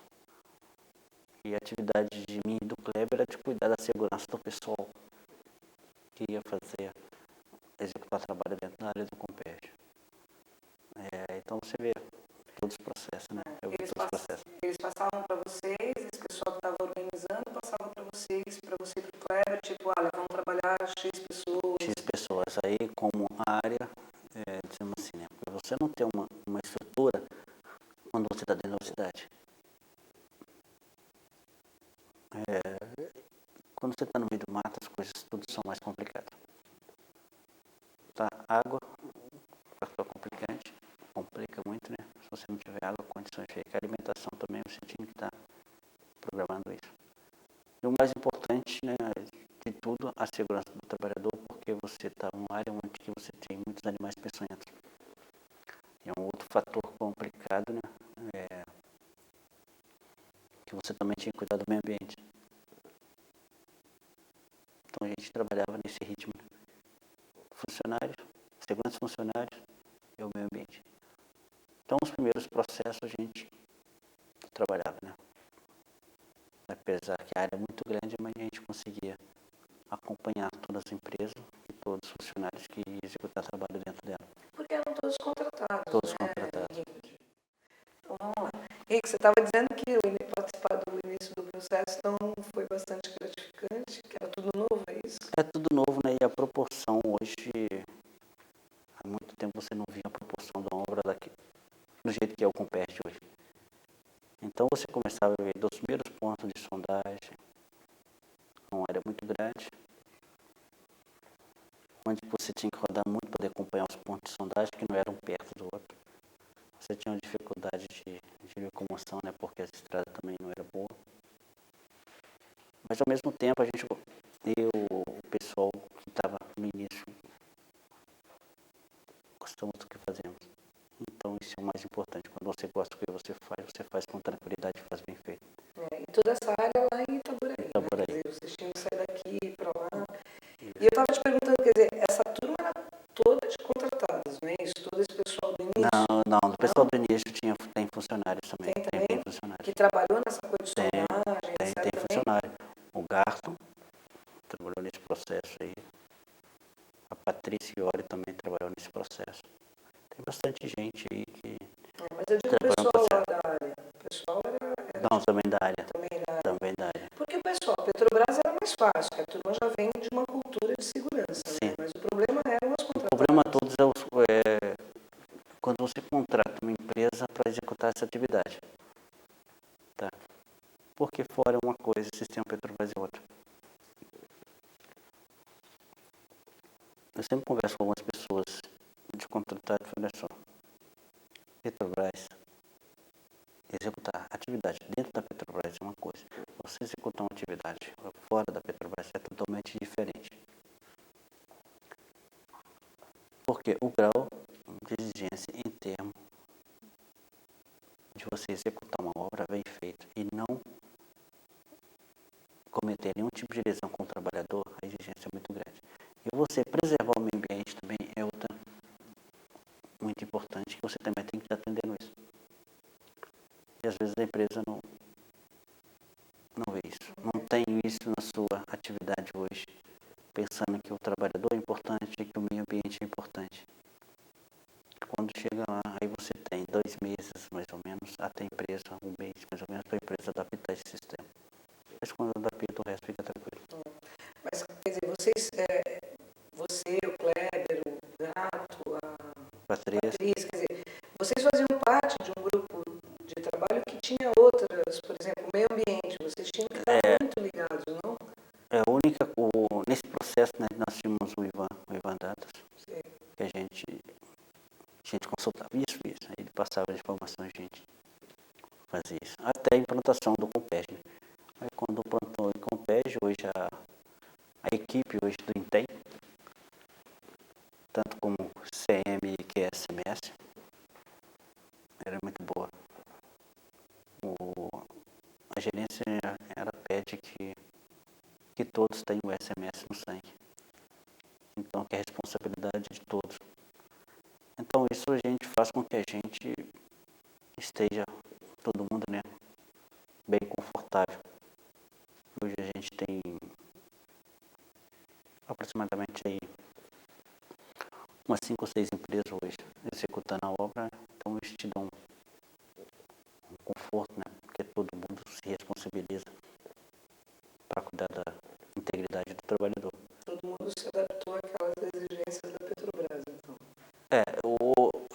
E a atividade de mim e do Kleber era de cuidar da segurança do pessoal que ia executar trabalho dentro da área do Compete. Então, você vê todos os processos, né? Eu vi todos os processos. Eles passavam para vocês, esse pessoal que estava organizando passava para vocês, para você e para o Kleber, tipo, olha, vamos trabalhar X pessoas. X pessoas. Aí, como área, dizemos assim, né? Porque você não tem uma estrutura quando você está dentro da cidade. Quando você está no meio do mato, as coisas tudo são mais complicadas. Tá? Água, fator complicante, complica muito, né? Se você não tiver água, condições de alimentação também, você tinha que estar programando isso. E o mais importante, né, de tudo, a segurança do trabalhador, porque você está numa área onde você tem muitos animais peçonhentos. E um outro fator complicado, né, que você também tinha que cuidar do meio ambiente. Então a gente trabalhava nesse ritmo. Funcionários, segurança funcionários e o meio ambiente. Então os primeiros processos a gente trabalhava, né? Apesar que a área é muito grande, mas a gente conseguia acompanhar todas as empresas e todos os funcionários que executar trabalho dentro dela. Porque eram todos contratados. Todos né, contratados. Henrique? Então vamos lá. Henrique, você estava dizendo que participar do início do processo então foi bastante gratificante, que era tudo novo, é isso? É tudo novo, né? E a proporção hoje, há muito tempo você não via a proporção da obra do jeito que é o Compete hoje. Então você começava a ver dos primeiros pontos de sondagem, uma área muito grande, onde você tinha que rodar muito para acompanhar os pontos de sondagem que não eram perto do outro. Você tinha uma dificuldade de locomoção, né, porque a estrada também não era boa. Mas ao mesmo tempo o pessoal que estava no início, gostamos do que fazemos. Então isso é o mais importante. Quando você gosta do que você faz com tranquilidade e faz bem feito. E toda essa área lá em Itaboraí. Itaboraí. Né? Quer dizer, vocês tinham que sair daqui para lá. E eu estava te perguntando, quer dizer, essa turma era toda de contratados, não é isso? Todo esse pessoal tem funcionários também. Tem também? Tem funcionários. Que trabalhou nessa coisa de sondagem, Tem etc. funcionário. O Garton trabalhou nesse processo aí. A Patrícia Iori também trabalhou nesse processo. Tem bastante gente aí que Mas eu digo o trabalhou no pessoal lá processo. da área. O pessoal era Não, também da área. também da área. Também da área. Porque o pessoal, Petrobras era mais fácil, porque a turma já vem de uma cultura de segurança, Sim. né? Mas o problema eram as O contratadas. problema todos é quando você contrata uma empresa para executar essa atividade. Tá? Porque fora é uma coisa, o sistema Petrobras é outra. Eu sempre converso com algumas pessoas de contratado e falo, olha só, Petrobras, executar atividade dentro da Petrobras é uma coisa. Você executar uma atividade fora da Petrobras é totalmente diferente. Porque o grau de exigência em termos de você executar uma obra bem feita e não cometer nenhum tipo de lesão com o trabalhador, a exigência é muito grande. E você preservar o meio ambiente também é outra muito importante, que você também tem que estar atendendo isso. E às vezes a empresa não vê isso, não tem isso na sua atividade hoje, pensando que o trabalhador é importante e que o meio ambiente é importante. Quando chega lá, aí você tem 2 meses mais ou menos, até a empresa, 1 mês mais ou menos, para a empresa adaptar esse sistema. Mas quando adapta, o resto fica tranquilo. Mas, quer dizer, vocês, você, o Kleber, o Gato, a Patrícia, Patrícia, quer dizer, vocês faziam parte de um grupo de trabalho que tinha outras, por exemplo, o meio ambiente, vocês tinham que estar muito ligados, não? é a única, nesse processo, né, nós tínhamos o Ivan Datas, Sim. que a gente consultava isso, aí ele passava as informações, a gente fazia isso. Até a implantação do Compeg. Né? Aí quando implantou o Compeg, hoje a equipe hoje do Intem, tanto como CM que é SMS, era muito boa. A gerência ela pede que todos tenham o SMS no sangue. Então, que é a responsabilidade de todos. Então, isso a gente faz com que a gente esteja, todo mundo, né, bem confortável. Hoje a gente tem aproximadamente aí umas 5 ou 6 empresas hoje executando a obra, então eles te dão um conforto, né, porque todo mundo se responsabiliza para cuidar da integridade do trabalhador. Todo mundo se adaptou àquelas exigências da Petrobras, então.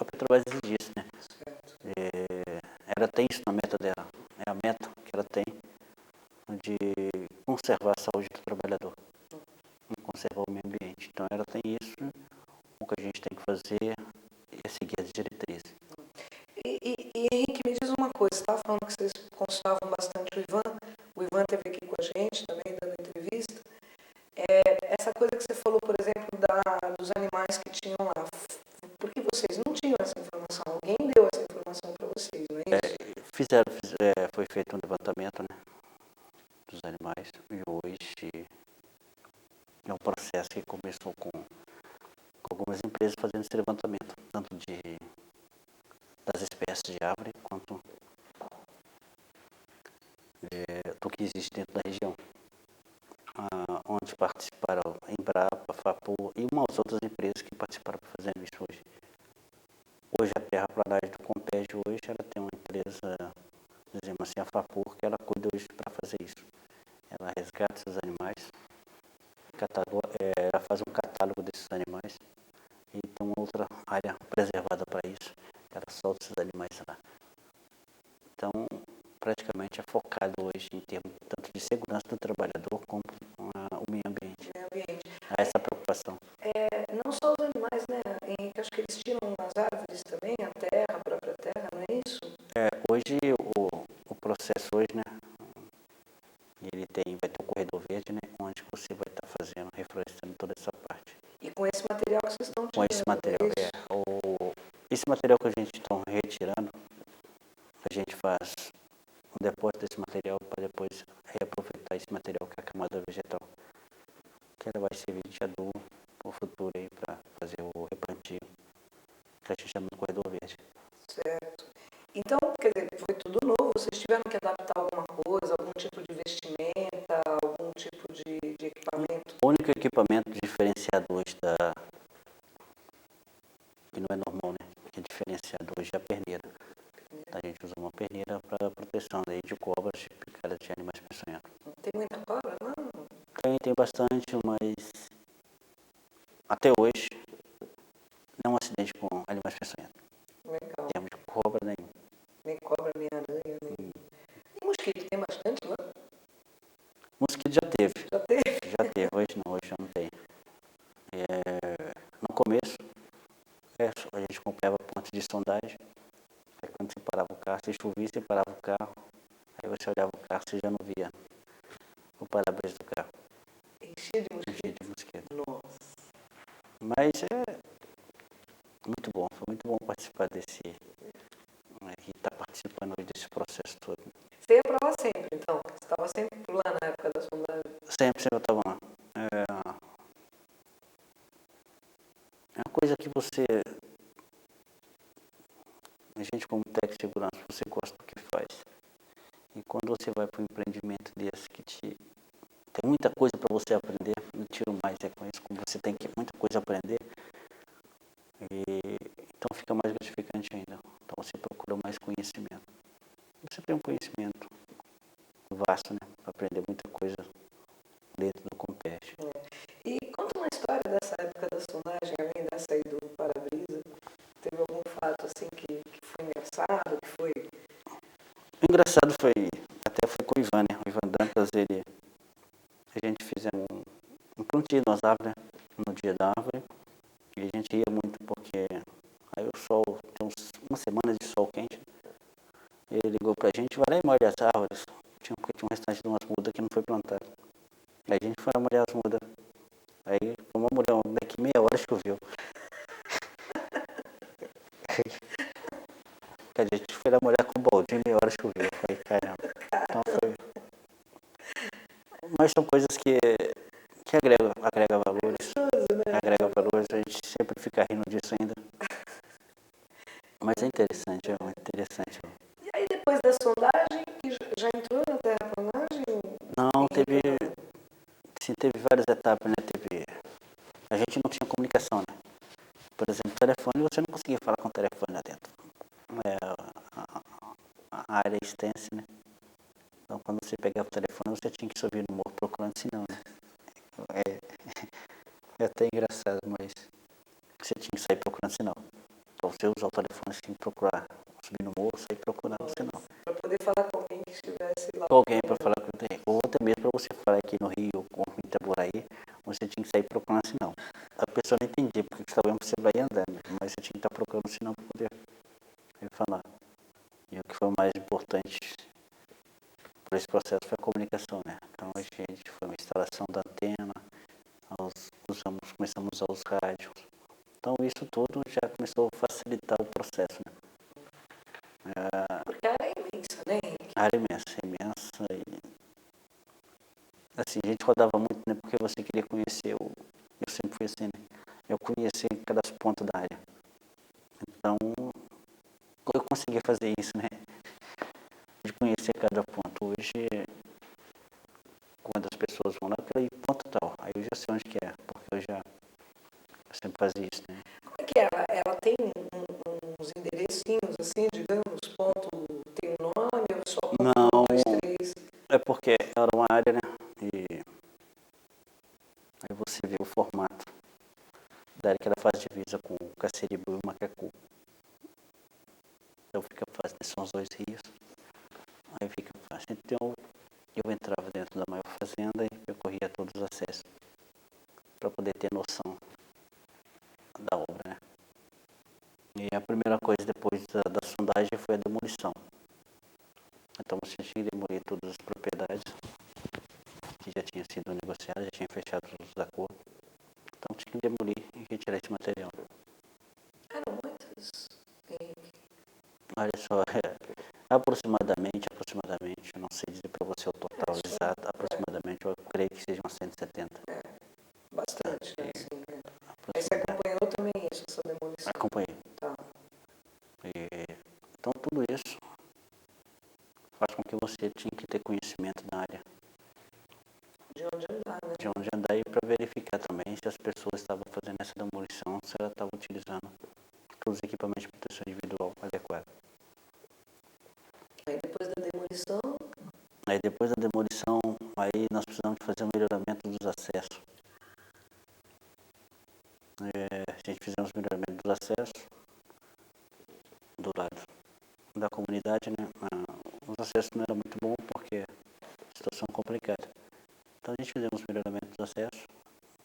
A Petrobras exige isso, né? Certo. Ela tem isso na meta dela, é a meta que ela tem de conservar a saúde do trabalhador, conservar o meio ambiente. Então ela tem isso, o que a gente tem que fazer é seguir as diretrizes. E Henrique, me diz uma coisa, você estava falando que vocês consultavam bastante o Ivan esteve aqui com a gente também dando entrevista. Essa coisa que você falou, por exemplo, dos animais que tinham lá, porque vocês não tinham essa informação, alguém deu essa informação para vocês, não é isso? Foi feito um levantamento, né, dos animais e hoje é um processo que começou com algumas empresas fazendo esse levantamento, tanto das espécies de árvore quanto do que existe dentro da região, onde participaram a Embrapa, FAPU e umas outras empresas que participaram fazendo isso hoje. Hoje a terraplanagem do Compeg hoje ela tem uma empresa, dizemos assim, a FAPUR, que ela cuida hoje para fazer isso. Ela resgata esses animais, ela faz um catálogo desses animais e tem uma outra área preservada para isso. Ela solta esses animais lá. Então, praticamente é focado hoje em termos tanto de segurança do trabalhador como o meio ambiente. Meio ambiente. Há essa preocupação. Não só os animais, né, Henrique? Acho que eles tiram as árvores também, a terra, a própria terra, não é isso? Hoje, o processo hoje, né, vai ter um corredor verde, né, onde você vai estar fazendo, reflorestando toda essa parte. E com esse material que vocês estão Com tirando, esse material, é isso? esse material que a gente está retirando, a gente faz um depósito desse material para depois reaproveitar esse material que é a camada vegetal, que ela vai servir de adubo para o futuro aí para fazer o replantio, que a gente chama de corredor verde. Certo. Então, quer dizer, foi tudo novo, vocês tiveram que adaptar alguma coisa, algum tipo de vestimenta, algum tipo de equipamento? O único equipamento diferenciado hoje que não é normal, né? Que é diferenciado hoje é a perneira. A gente usa uma perneira para proteção aí de cobras e picadas de animais peçonhentos. Tem muita cobra? Não. Tem bastante, mas até hoje não é um acidente com animais peçonhentos. Legal. Temos cobra nenhum. Nem cobra, nem aranha, nem... E mosquito, tem bastante lá? Mosquito já teve. Já teve? Já teve, hoje já não tem. No começo, a gente acompanhava pontos de sondagem. Aí quando você parava o carro, se chovia, você parava o carro. Aí você olhava o carro, você já não via o para-brisa do carro. Enchia de mosquito? Cheio de mosquito. Nossa. Mas é muito bom, foi muito bom participar e estar participando hoje desse processo todo. Você ia pra lá sempre, então? Você estava sempre por lá na época da sondagem? Sempre eu estava lá. É uma coisa que a gente como técnico de segurança, você gosta do que faz. E quando você vai para um empreendimento desse tem muita coisa para você aprender, não tiro mais com isso, como você tem muita coisa a aprender, então fica mais gratificante ainda. Então você procura mais conhecimento. Você tem um conhecimento vasto, né? Para aprender muita coisa dentro do Compete. E conta uma história dessa época da sondagem, além dessa aí do para-brisa. Teve algum fato assim que foi engraçado, que foi... O engraçado foi com o Ivan, né? O Ivan Dantas, a gente fizemos um plantio nas árvores, né? No dia da árvore, e a gente ia muito porque aí o sol, tem uma semana de sol quente, ele ligou pra gente, vai lá e molha as árvores, porque tinha um restante de umas mudas que não foi plantado. Aí a gente foi lá molhar as mudas, aí fomos molhar, daqui meia hora choveu. A gente foi lá molhar com o balde, meia hora choveu, eu falei, caramba. Então foi... Mas são coisas que agrega valores, agrega valores, a gente sempre fica rindo disso ainda. Mas é interessante, é muito interessante. E aí depois da sondagem, que já entrou na terraplanagem? Não, teve várias etapas, né? A gente não tinha comunicação, né? Por exemplo, telefone, você não conseguia falar com o telefone lá dentro. A área é extensa, né? Então, quando você pegava o telefone, você tinha que subir no morro procurando sinal, né? É até engraçado, mas você tinha que sair procurando sinal. Então, você usar o telefone, você tinha que procurar, subir no morro, sair procurando sinal. Para poder falar com alguém que estivesse lá. Com alguém para falar com você. Ou até mesmo para você falar aqui no Rio, ou em Itaboraí, você tinha que sair procurando sinal. A pessoa não entendia porque você estava indo para você vai andando, mas você tinha que estar procurando sinal para poder falar. E o que foi mais importante para esse processo foi a comunicação, né? Então a gente foi uma instalação da antena, começamos a usar os rádios. Então isso tudo já começou a facilitar o processo, né? Porque a área é imensa, né, Henrique? A área é imensa e assim, a gente rodava muito, né? Porque você queria conhecer eu sempre fui assim, né? Eu conheci cada ponto da área. Então eu consegui fazer isso, né? De conhecer cada ponto. Hoje, quando as pessoas vão lá, eu quero ir ponto tal. Aí eu já sei onde que é, porque eu sempre fazia isso, né? Como é que é? Ela tem uns enderecinhos assim, digamos, ponto, tem um nome, ou só ponto Não, 1, 2, 3? é porque era uma área, né? E aí você vê o formato da área que ela faz divisa com o Caceribu e o Macacu. Então fica fácil, né? São os dois rios. Aí fica fácil. Então eu entrava dentro da maior fazenda e percorria todos os acessos para poder ter noção da obra, né? E a primeira coisa depois da sondagem foi a demolição. Então você tinha que demolir todas as propriedades que já tinham sido negociadas, já tinha fechado todos os acordos. Então tinha que demolir e retirar esse material. Eram muitas, Henrique. Olha só, aproximadamente, eu não sei dizer para você o total exato, aproximadamente, eu creio que sejam 170. Bastante, né? Assim, né? Aí você acompanhou também isso, essa demolição? Acompanhei. Tá. Então tudo isso faz com que você tinha que ter conhecimento da área, De onde andar, né? de onde andar e para verificar também se as pessoas estavam fazendo essa demolição, se ela estava utilizando todos os equipamentos de proteção individual adequados. Aí depois da demolição, Aí depois da demolição, aí nós precisamos fazer um melhoramento dos acessos. A gente fizemos um melhoramento dos acessos do lado da comunidade, né? Os acessos não eram muito bons porque a situação é complicada. Então a gente fizemos um melhoramento dos acessos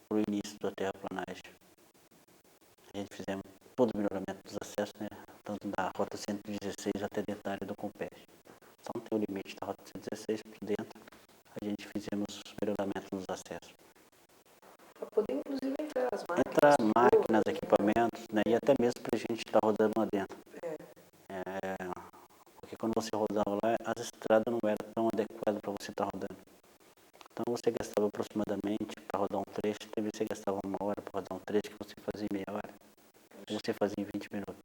para o início da terraplanagem. A gente fizemos todo o melhoramento dos acessos, né? Tanto da rota 116 até dentro da área do Compés. Então tem o limite da rota 116 por dentro. A gente fizemos os melhoramentos dos acessos. para poder inclusive entrar as máquinas. Entrar máquinas, equipamentos, né? E até mesmo para a gente estar rodando lá dentro. Porque quando você rodava lá, as estradas não eram tão adequadas para você estar rodando. Então você gastava aproximadamente, para rodar um trecho, talvez você gastava 1 hora para rodar um trecho que você fazia em meia hora. Você fazia em 20 minutos.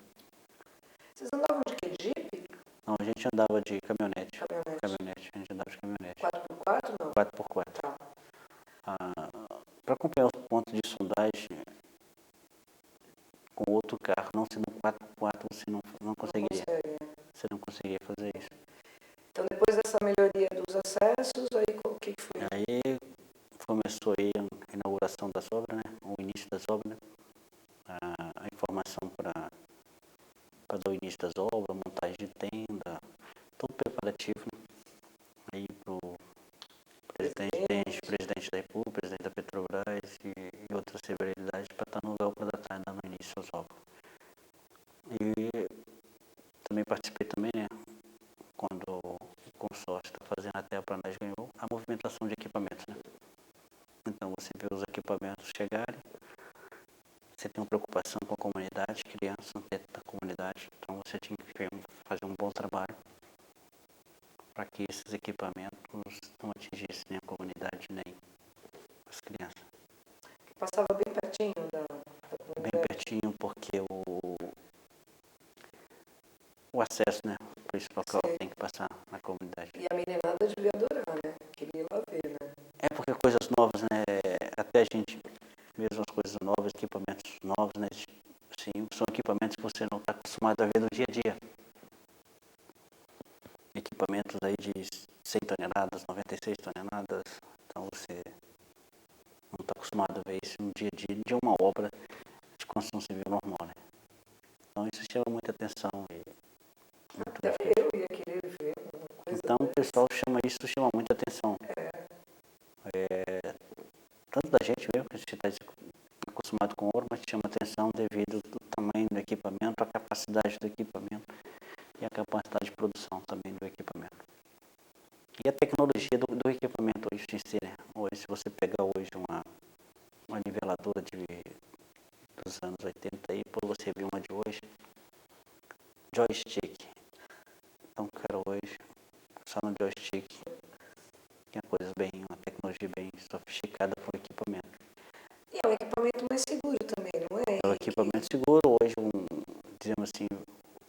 Vocês andavam de que? Jeep? Não, a gente andava de caminhonete. Caminhonete. A gente andava de caminhonete. 4x4 não? 4x4. Tá. Para acompanhar os pontos de sondagem com outro carro, não sendo 4x4, você não conseguiria. Consegue. Você não conseguiria fazer isso. Então depois dessa melhoria dos acessos, aí o que foi? Aí começou aí a inauguração das obras, né? O início das obras, né? A informação para dar o início das obras, montagem de tenda, todo preparativo, né? Aí pro presidente da República, presidente da Petrobras e outras celebridades para estar no lugar para estar dando início às obras. E também participei também, né? Quando o consórcio está fazendo a terraplanagem ganhou a movimentação de equipamentos, né? Então você vê os equipamentos chegarem, você tem uma preocupação com a comunidade, criança dentro da comunidade, então você tinha que fazer um bom trabalho para que esses equipamentos não atingissem nem a comunidade nem as crianças. Passava bem pertinho da Bem pertinho, porque o acesso, né, para esse local tem que passar na comunidade. E a meninada devia adorar, né? Queria ir lá ver, né? É porque coisas novas, né, até a gente, mesmo as coisas novas, equipamentos novos, né, assim, são equipamentos que você não está acostumado a ver no dia a dia. Equipamentos aí de 100 toneladas, 96 toneladas, então você não está acostumado a ver isso no dia a dia de uma obra de construção civil normal, né? Então isso chama muita atenção. Até eu ia querer ver uma coisa. Então o pessoal chama muita atenção. Tanto da gente mesmo, que a gente está acostumado com obra, mas chama atenção devido ao tamanho do equipamento, a capacidade do equipamento e a capacidade de produção também do equipamento. E a tecnologia do equipamento hoje em si, né? Hoje, se você pegar hoje uma niveladora dos anos 80 aí, por você ver uma de hoje, joystick. Então, cara, hoje, só no joystick, tem uma tecnologia bem sofisticada para o equipamento. E é um equipamento mais seguro também, não é? É um equipamento seguro. Hoje, dizemos assim,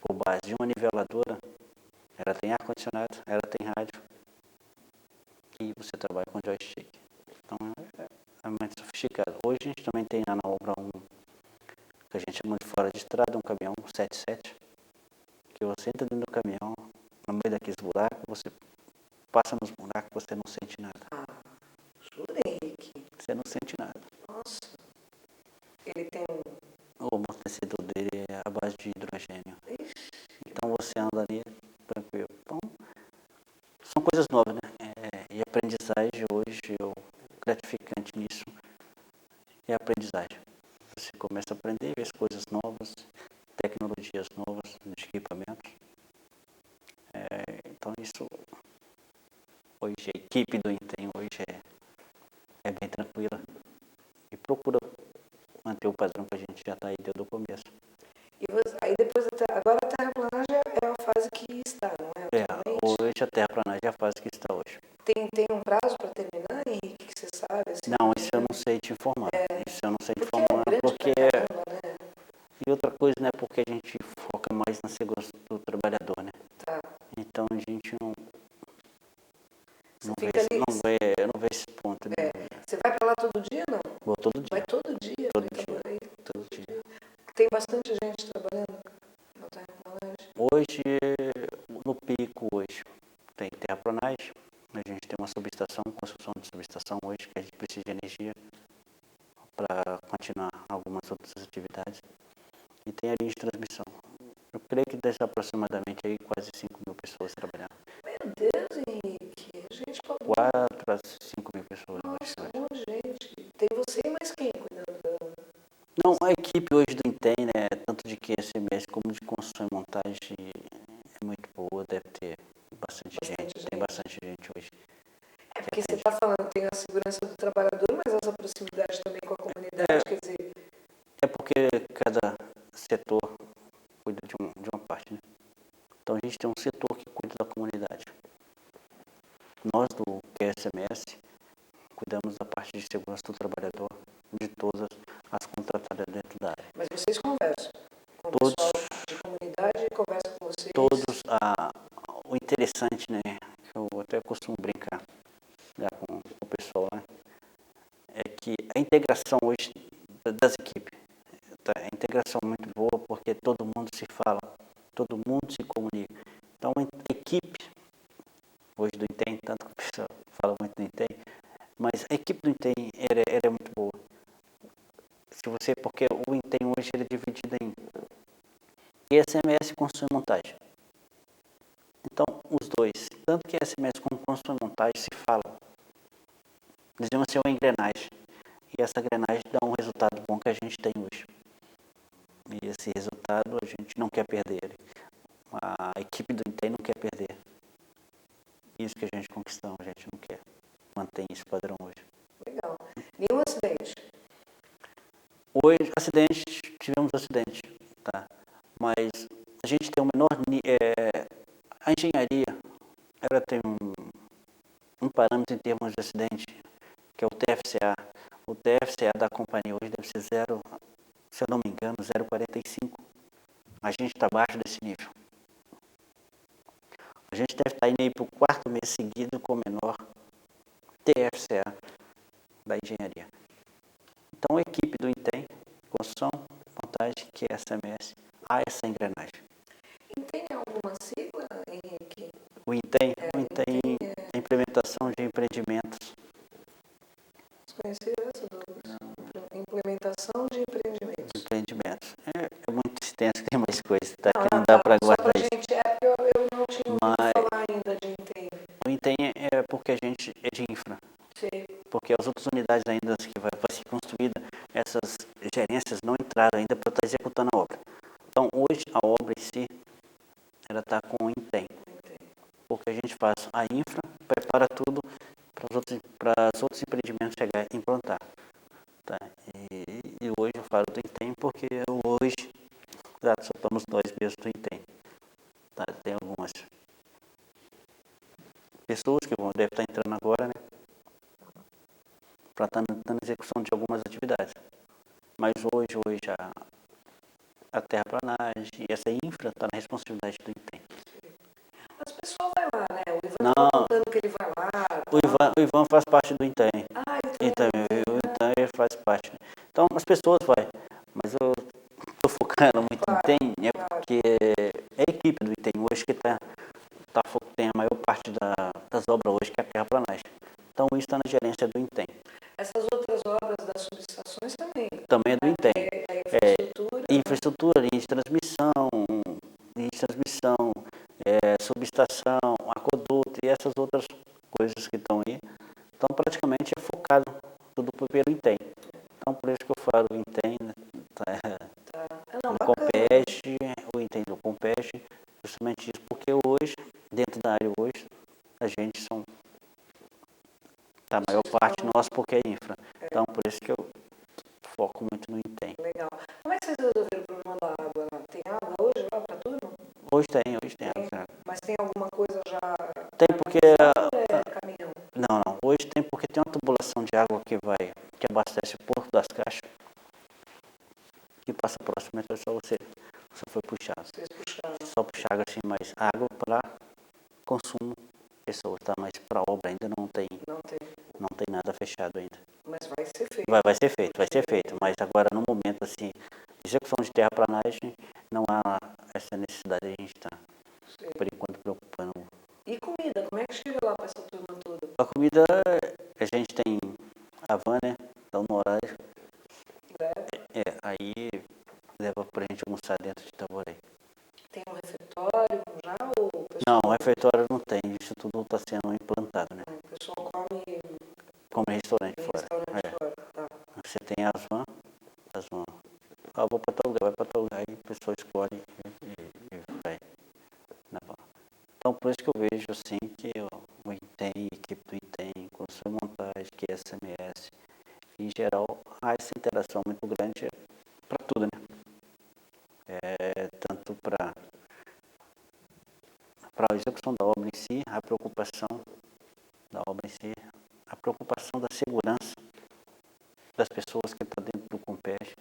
por base de uma niveladora, ela tem ar-condicionado, ela tem rádio, e você trabalha com joystick. Então, é muito sofisticado. Hoje, a gente também tem lá na obra que a gente chama de fora de estrada, um caminhão 77, que você entra dentro do caminhão, no meio daqueles buracos, você passa nos buracos, você não sente nada. Jura, Henrique? Você não sente nada. Nossa. Ele tem O amortecedor dele é a base de hidrogênio. Ixi. Então você anda ali tranquilo. Então, são coisas novas, né? E a aprendizagem hoje, o gratificante nisso é a aprendizagem. Você começa a aprender, ver as coisas novas, tecnologias novas de equipamentos. Então isso, hoje a equipe do Intem hoje é bem tranquila e procura manter o padrão que a gente já está aí desde o começo. E aí depois, agora a terraplanagem é a fase que está, não é? Hoje a terraplanagem é a fase que está hoje. Tem um prazo para terminar, Henrique, que você sabe? Assim, Não, isso eu não sei te informar. Isso eu não sei te porque informar, é grande porque... pra caramba, né? E outra coisa, né, porque a gente foca mais na segurança do trabalhador, né? Tá. Então a gente Você Não fica vejo, ali, não vejo esse ponto. Né? você vai para lá todo dia, não? Vou todo dia. Vai todo dia Todo para dia. Itaboraí. Todo dia. Tem bastante gente trabalhando na terraplanagem. Hoje, no pico, hoje, tem terraplanagem. A gente tem uma subestação, construção de subestação hoje, que a gente precisa de energia para continuar algumas outras atividades. E tem a linha de transmissão. Eu creio que desse aproximadamente aí quase 5.000 pessoas trabalhando. Meu Deus, Henrique, gente pra 4 a 5.000 pessoas. nossa, um monte de gente. Tem você e mais quem cuidando da... Não, a equipe hoje do Intem, né, tanto de QSMS como de construção e montagem, é muito boa, deve ter bastante gente. Tem bastante gente hoje. É porque você está falando, tem a segurança do trabalhador, mas essa proximidade também com a comunidade, quer dizer... É porque cada setor cuida de uma parte, né? Então a gente tem um setor que cuida da comunidade. Nós do QSMS cuidamos da parte de segurança do trabalhador, de todas as contratadas dentro da área. Mas vocês conversam com o Todos, pessoal de comunidade, conversa com vocês? todos, o interessante, né, que eu até costumo brincar com o pessoal, né, é que a integração hoje das equipes, tá, a integração é muito boa porque todo mundo se fala, todo mundo se comunica. Então a equipe hoje do Intem, tanto que o pessoal fala muito do Intem, mas a equipe do Intem ela é muito boa. Porque o Intem hoje ele é dividido em QSMS e construção e montagem. Então, os dois, tanto QSMS como construção e montagem, se falam. Eles devem ser uma engrenagem. E essa engrenagem dá um resultado bom que a gente tem hoje. E esse resultado a gente não quer perder ele. A equipe do Intem não quer perder. Isso que a gente conquistou, a gente não quer. Mantém esse padrão hoje. Legal. Nenhum acidente? Hoje, tivemos acidente, tá? Mas a gente tem o menor... a engenharia, ela tem um parâmetro em termos de acidente, que é o TFCA. O TFCA da companhia hoje deve ser 0, se eu não me engano, 0,45. A gente está abaixo desse nível. A gente deve estar indo aí para o 4º mês seguido com o menor TFCA da engenharia. Então, a equipe do Intem, construção, montagem, que é SMS, há essa engrenagem. Tem alguma sigla, Henrique? O Intem é implementação de empreendimentos. Desconhecia essa, Douglas? Implementação de empreendimentos. É muito extenso, tem mais coisas, tá? Não, Que não dá para só guardar pra isso. gente, porque eu não tinha ouvido falar ainda de Intem. O Intem é porque a gente é de infra. Sim. Porque as outras unidades ainda que vai ser construída, essas gerências não entraram ainda para estar executando a obra. Então, hoje, a obra em si, ela está com o Intem. Porque a gente faz a infra, prepara tudo para os outros empreendimentos chegar e implantar. Tá? E hoje eu falo do Intem porque hoje só estamos nós mesmos do Intem. Tá? Tem algumas pessoas que devem estar entrando agora, né? Para estar na execução de algumas atividades. Mas hoje a terraplanagem e essa infra está na responsabilidade do Intem. Mas o pessoal vai lá, né? O Ivan Não, contando que ele vai lá. o Ivan faz parte do Intem. Então, O Intem ele faz parte. Então as pessoas vai, mas eu estou focando muito no Intem, porque é a equipe do Intem hoje que tem a maior parte das obras hoje, que é a terraplanagem. Então isso está na gerência do Intem. Essas outras obras das subestações também. Também é do Intem. A Infraestrutura, linha de transmissão, subestação, aqueduto e essas outras coisas que estão aí. Então praticamente é focado tudo pelo Intem. Então por isso que eu falo o Intem, né? O Compete, o Intem do Compete, justamente isso, porque hoje, dentro da área hoje, a gente tá a maior parte nossa porque é infra. Então por isso que eu foco muito no Intem. Legal. Como é que vocês resolveram o problema da água lá? Tem água hoje lá para tudo? Hoje tem água. Mas tem alguma coisa já... Tem porque... caminhão? Não. Hoje tem porque tem uma tubulação de água que abastece o Porto das Caixas, que passa próximo, é só você foi puxar. Vocês puxaram. Só puxar assim, mas água para consumo pessoas, tá? Mas para obra ainda não fechado ainda. Mas vai ser feito. Vai ser feito, mas agora no momento assim, execução de terraplanagem, não há essa necessidade, a gente está por enquanto preocupando. E comida, como é que chega lá para essa turma toda? A comida, a gente tem a van, né? Então no horário, aí leva pra gente almoçar dentro de Itaboraí. Tem um refeitório já ou o pessoal? Não, refeitório não tem, isso tudo está sendo implantado, né? O pessoal come Como restaurante em fora. restaurante fora. Tá. Você tem as van, vou para tal lugar, vai para tal lugar, aí a pessoa escolhe e vai na van. Então por isso que eu vejo assim que o INTEM, a equipe do INTEM, construção e montagem, que é SMS, em geral, há essa interação muito grande para tudo, né? Tanto para a execução da obra em si, a preocupação da obra em si, a preocupação da segurança das pessoas que estão dentro do Compeg.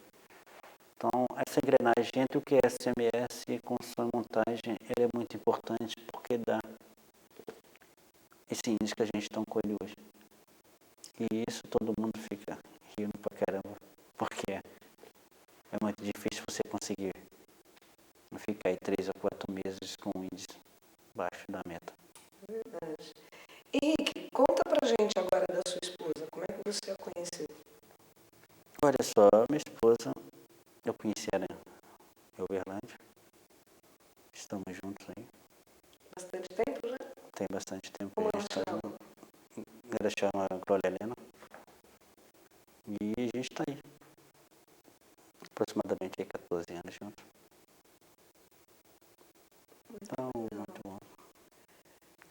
Então, essa engrenagem entre o que é SMS e construção e montagem, ele é muito importante porque dá esse índice que a gente está com ele hoje. E isso todo mundo fica rindo pra caramba, porque é muito difícil você conseguir ficar aí 3 a 4 meses com o índice abaixo da meta. Verdade. Henrique, conta pra gente agora da sua esposa. Como é que você a conheceu? Olha só, minha esposa, eu conheci ela em Uberlândia. Estamos juntos aí. Bastante tempo já? Tem bastante tempo Como que a ela gente está chama? junto. Ela chama Glória Helena. E a gente está aí. Aproximadamente aí 14 anos juntos. Então, muito bom.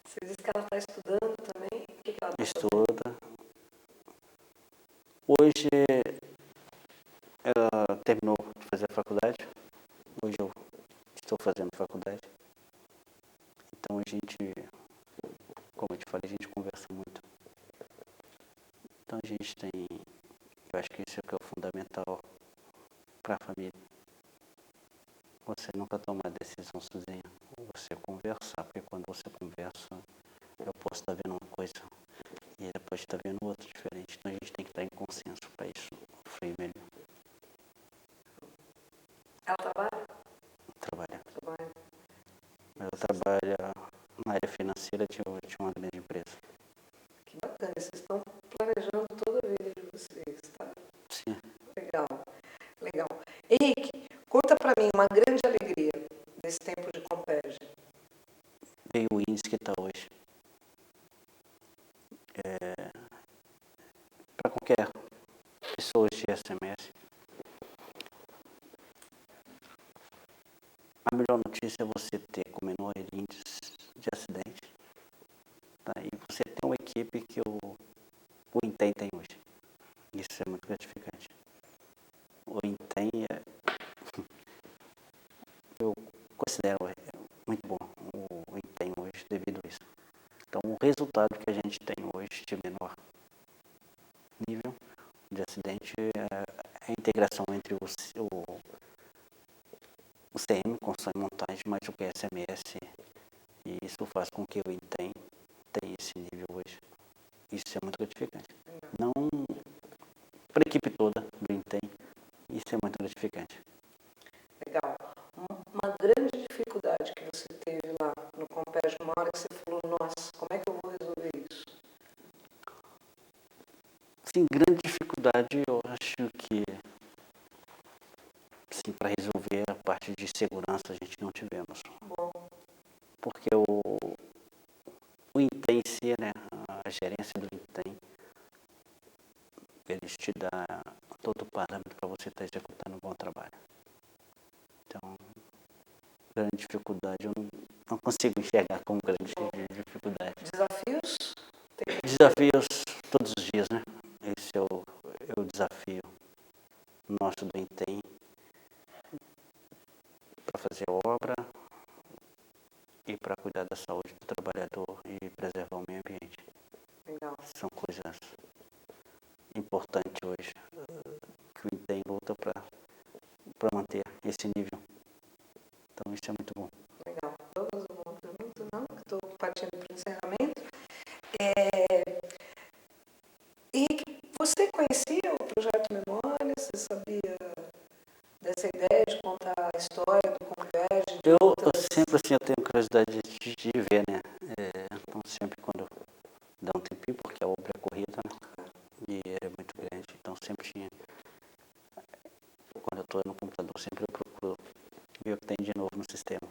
Você disse que ela está estudando também. O que ela está fazendo? Estuda. Hoje ela terminou de fazer a faculdade. Hoje eu estou fazendo faculdade. Então a gente, como eu te falei, a gente conversa muito. Então a gente tem, eu acho que isso é o que é o fundamental para a família. Você nunca tomar decisão sozinha. Você conversar, porque quando você conversa, eu posso estar vendo uma coisa e ele pode estar vendo outra diferente. Então a gente tem que estar em consenso para isso fluir melhor. Ela trabalha? Trabalhar. Trabalha. Ela trabalha na área financeira de uma grande empresa. Que bacana. Vocês estão planejando toda a vida de vocês, tá? Sim. Legal. Legal. Henrique, conta pra mim uma grande alegria desse tempo de Compeg. Veio o índice que está hoje. Para qualquer pessoa de SMS, a melhor notícia é você ter com menor índice de acidente. Tá? E você tem uma equipe que o INTEM tem hoje. Isso é muito gratificante. O INTEM eu considero muito bom o INTEM hoje devido a isso. Então o resultado que a gente tem hoje de menor nível de acidente é a integração entre o CM, construção e montagem, mais o PSMS, e isso faz com que o INTEM tenha esse nível hoje. Isso é muito gratificante. Não para a equipe toda do INTEM, isso é muito gratificante. Legal. Uma grande dificuldade que você teve lá no Compeg, uma hora que você falou, nossa, como é que eu vou resolver isso? Sim, grande dificuldade, eu acho que sim, para resolver a parte de segurança a gente não tivemos. Bom, Porque o INTEM em si, né, a gerência do INTEM, eles te dá todo o parâmetro para você estar executando um bom trabalho. Então, grande dificuldade, eu não consigo enxergar como grande dificuldade. desafios? Desafios todos os dias, né? Esse é o desafio nosso do INTEM para fazer obra e para cuidar da saúde do trabalhador e preservar o meio ambiente. Legal. São coisas importantes hoje que o INTEM luta para manter esse nível. Então isso é muito bom. Legal. Todas alguma pergunta? Não? Estou partindo para o encerramento. Henrique, curiosidade de ver, né? Então sempre quando dá um tempinho, porque a obra é corrida, né? E era muito grande, então sempre tinha, quando eu estou no computador, sempre eu procuro ver o que tem de novo no sistema.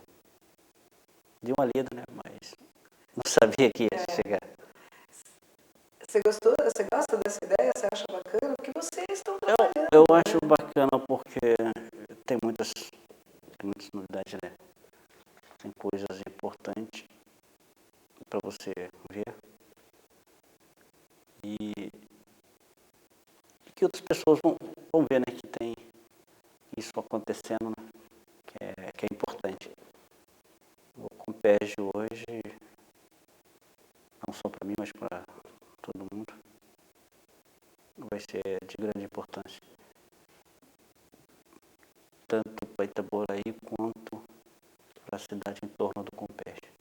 Dei uma lida, né? Mas não sabia que ia chegar. Você gostou? Você gosta dessa ideia? Você acha bacana? Porque vocês estão trabalhando. Eu acho bacana porque tem muitas novidades, né? Tem coisas importantes para você ver e que outras pessoas vão ver, né? Que tem isso acontecendo, né? Que é importante. O Compérgio hoje, não só para mim, mas para todo mundo, vai ser de grande importância. Tanto para Itaboraí quanto para a cidade em torno do Compérgio.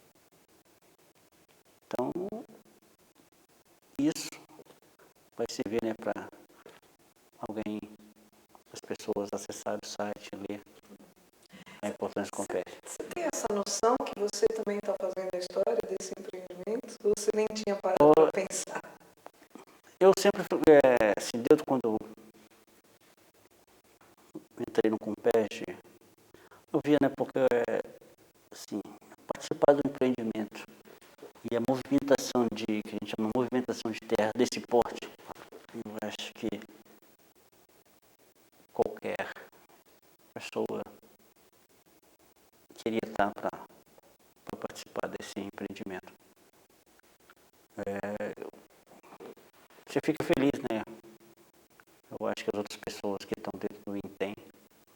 Então, isso vai servir, né, para alguém, as pessoas acessarem o site, ler a importância do Compérgio. Você tem essa noção que você também está fazendo a história desse empreendimento? Ou você nem tinha parado para pensar? Eu sempre, assim, desde quando eu entrei no Compérgio, eu via, né, porque, assim, participar do empreendimento e a movimentação que a gente chama de movimentação de terra desse porte, eu acho que qualquer pessoa queria estar para participar desse empreendimento. Você fica feliz, né? Eu acho que as outras pessoas que estão dentro do INTEM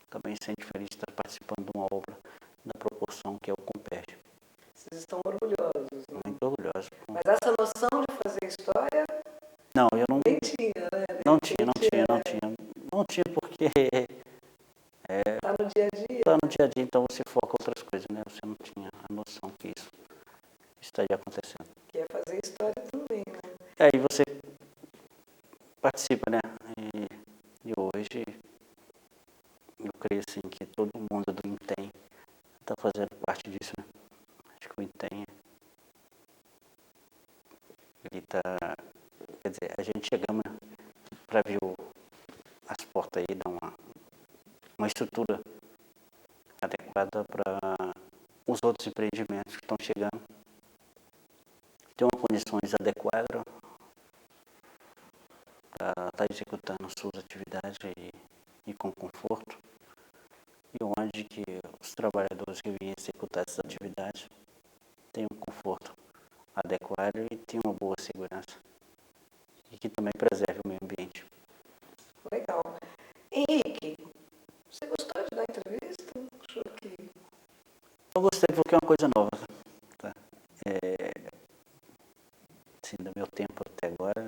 também se sentem felizes de estar participando de uma obra da proporção que é o Compérgio. Vocês estão orgulhosos, né? Muito orgulhoso. Mas essa noção de fazer história Não, eu não nem tinha, né? Não tinha porque Tá no dia a dia. tá no dia a dia, então você foca em outras coisas, né? Você não tinha a noção que isso estaria acontecendo. Que é fazer história também, né? Aí você participa, né? E hoje eu creio assim que todo mundo do INTEM está fazendo parte disso, né? Acho que o INTEM ele está, quer dizer, a gente chegamos para ver as portas aí, dar uma estrutura adequada para os outros empreendimentos que estão chegando. Ter uma condições adequadas para estar executando suas atividades e com conforto, e onde que os trabalhadores que vêm executar essas atividades tenham um conforto adequado e tenham uma boa segurança, e que também preserve o meio ambiente. Legal. Henrique, você gostou de dar entrevista? Achou que... Eu gostei porque é uma coisa nova, tá? Assim, do meu tempo até agora,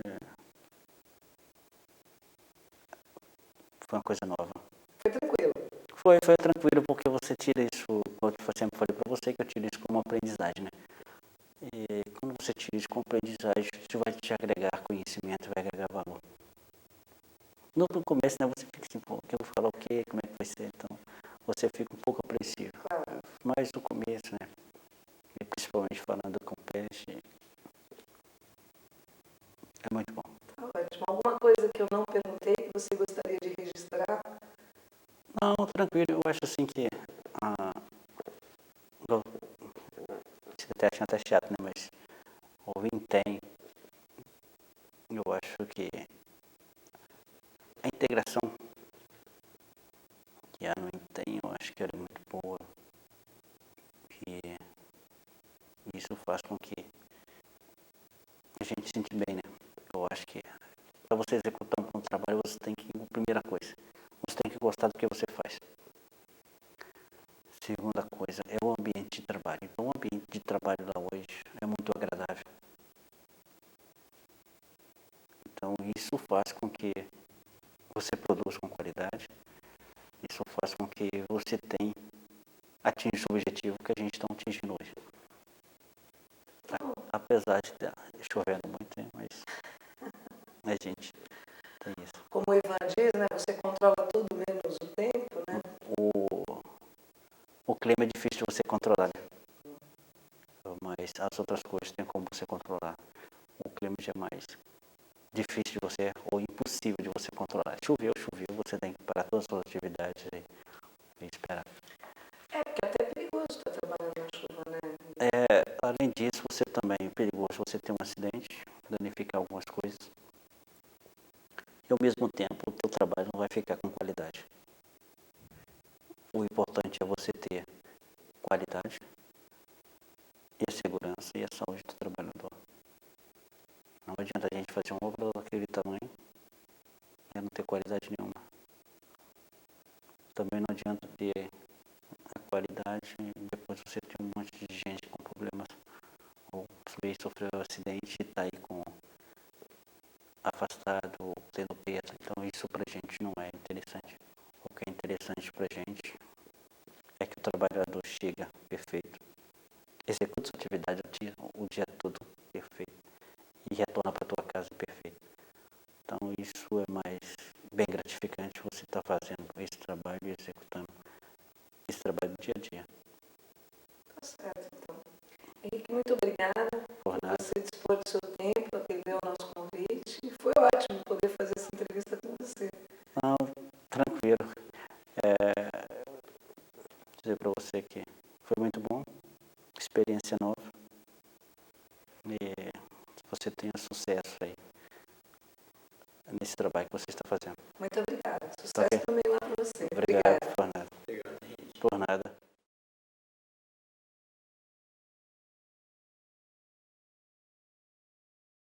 foi uma coisa nova. Foi tranquilo. Foi tranquilo, porque você tira isso, como eu sempre falei para você, que eu tiro isso como aprendizagem, né? E quando você tira isso como aprendizagem, isso vai te agregar conhecimento, vai agregar valor. No começo, né, você fica assim, pô, que eu vou falar o quê, como é que vai ser, então você fica um pouco apreensivo. Claro. Mas no começo, né, e principalmente falando com peixe, é muito bom. Tá ótimo. Alguma coisa que eu não perguntei que você gostaria de registrar? Não, tranquilo, eu acho assim que você até acha até chato, né, mas o Vintém, eu acho que a integração que há no Vintém, eu acho que era muito boa, e isso faz com que a gente se sente bem, né? Eu acho que para você executar um bom trabalho, você tem que, primeira coisa, você tem que gostar do que você faz. Segunda coisa, é o ambiente de trabalho. Então, o ambiente de trabalho lá hoje é muito agradável. Então, isso faz com que você produza com qualidade. Isso faz com que você atinja o objetivo que a gente está atingindo hoje. Apesar de estar chovendo muito, né? Mas a gente tem isso. Como o Ivan diz, né? Você controla tudo menos o tempo, né? O clima é difícil de você controlar, né? as outras coisas tem como você controlar. O clima já é mais difícil de você, ou impossível de você controlar. Choveu, você tem que parar todas as suas atividades e esperar. É, porque até é perigoso estar trabalhando na chuva, né? Além disso, você também é perigoso você ter um acidente, danificar algumas coisas. E ao mesmo tempo, o teu trabalho não vai ficar com qualidade. O importante é você ter qualidade e a segurança e a saúde do trabalhador. Não adianta a gente fazer uma obra daquele tamanho e não ter qualidade nenhuma. Também não adianta ter a qualidade e depois você ter um monte de gente com problemas ou sofreu um acidente e está aí afastado ou tendo perda. Então isso pra gente não é interessante. O que é interessante pra gente é que o trabalhador chega perfeito, executa sua atividade o dia todo perfeito e retorna para tua casa perfeito. Então isso é mais bem gratificante, você estar fazendo esse trabalho e executando esse trabalho do dia a dia. Tá certo, então. Henrique, muito obrigada por você dispor do seu tempo, atender ao nosso convite. E foi ótimo poder fazer essa entrevista com você. Não, tranquilo. Dizer para você que foi muito bom, experiência nova. E você tenha sucesso aí nesse trabalho que você está fazendo. Muito obrigada. Sucesso Ok. também lá para você. Obrigado.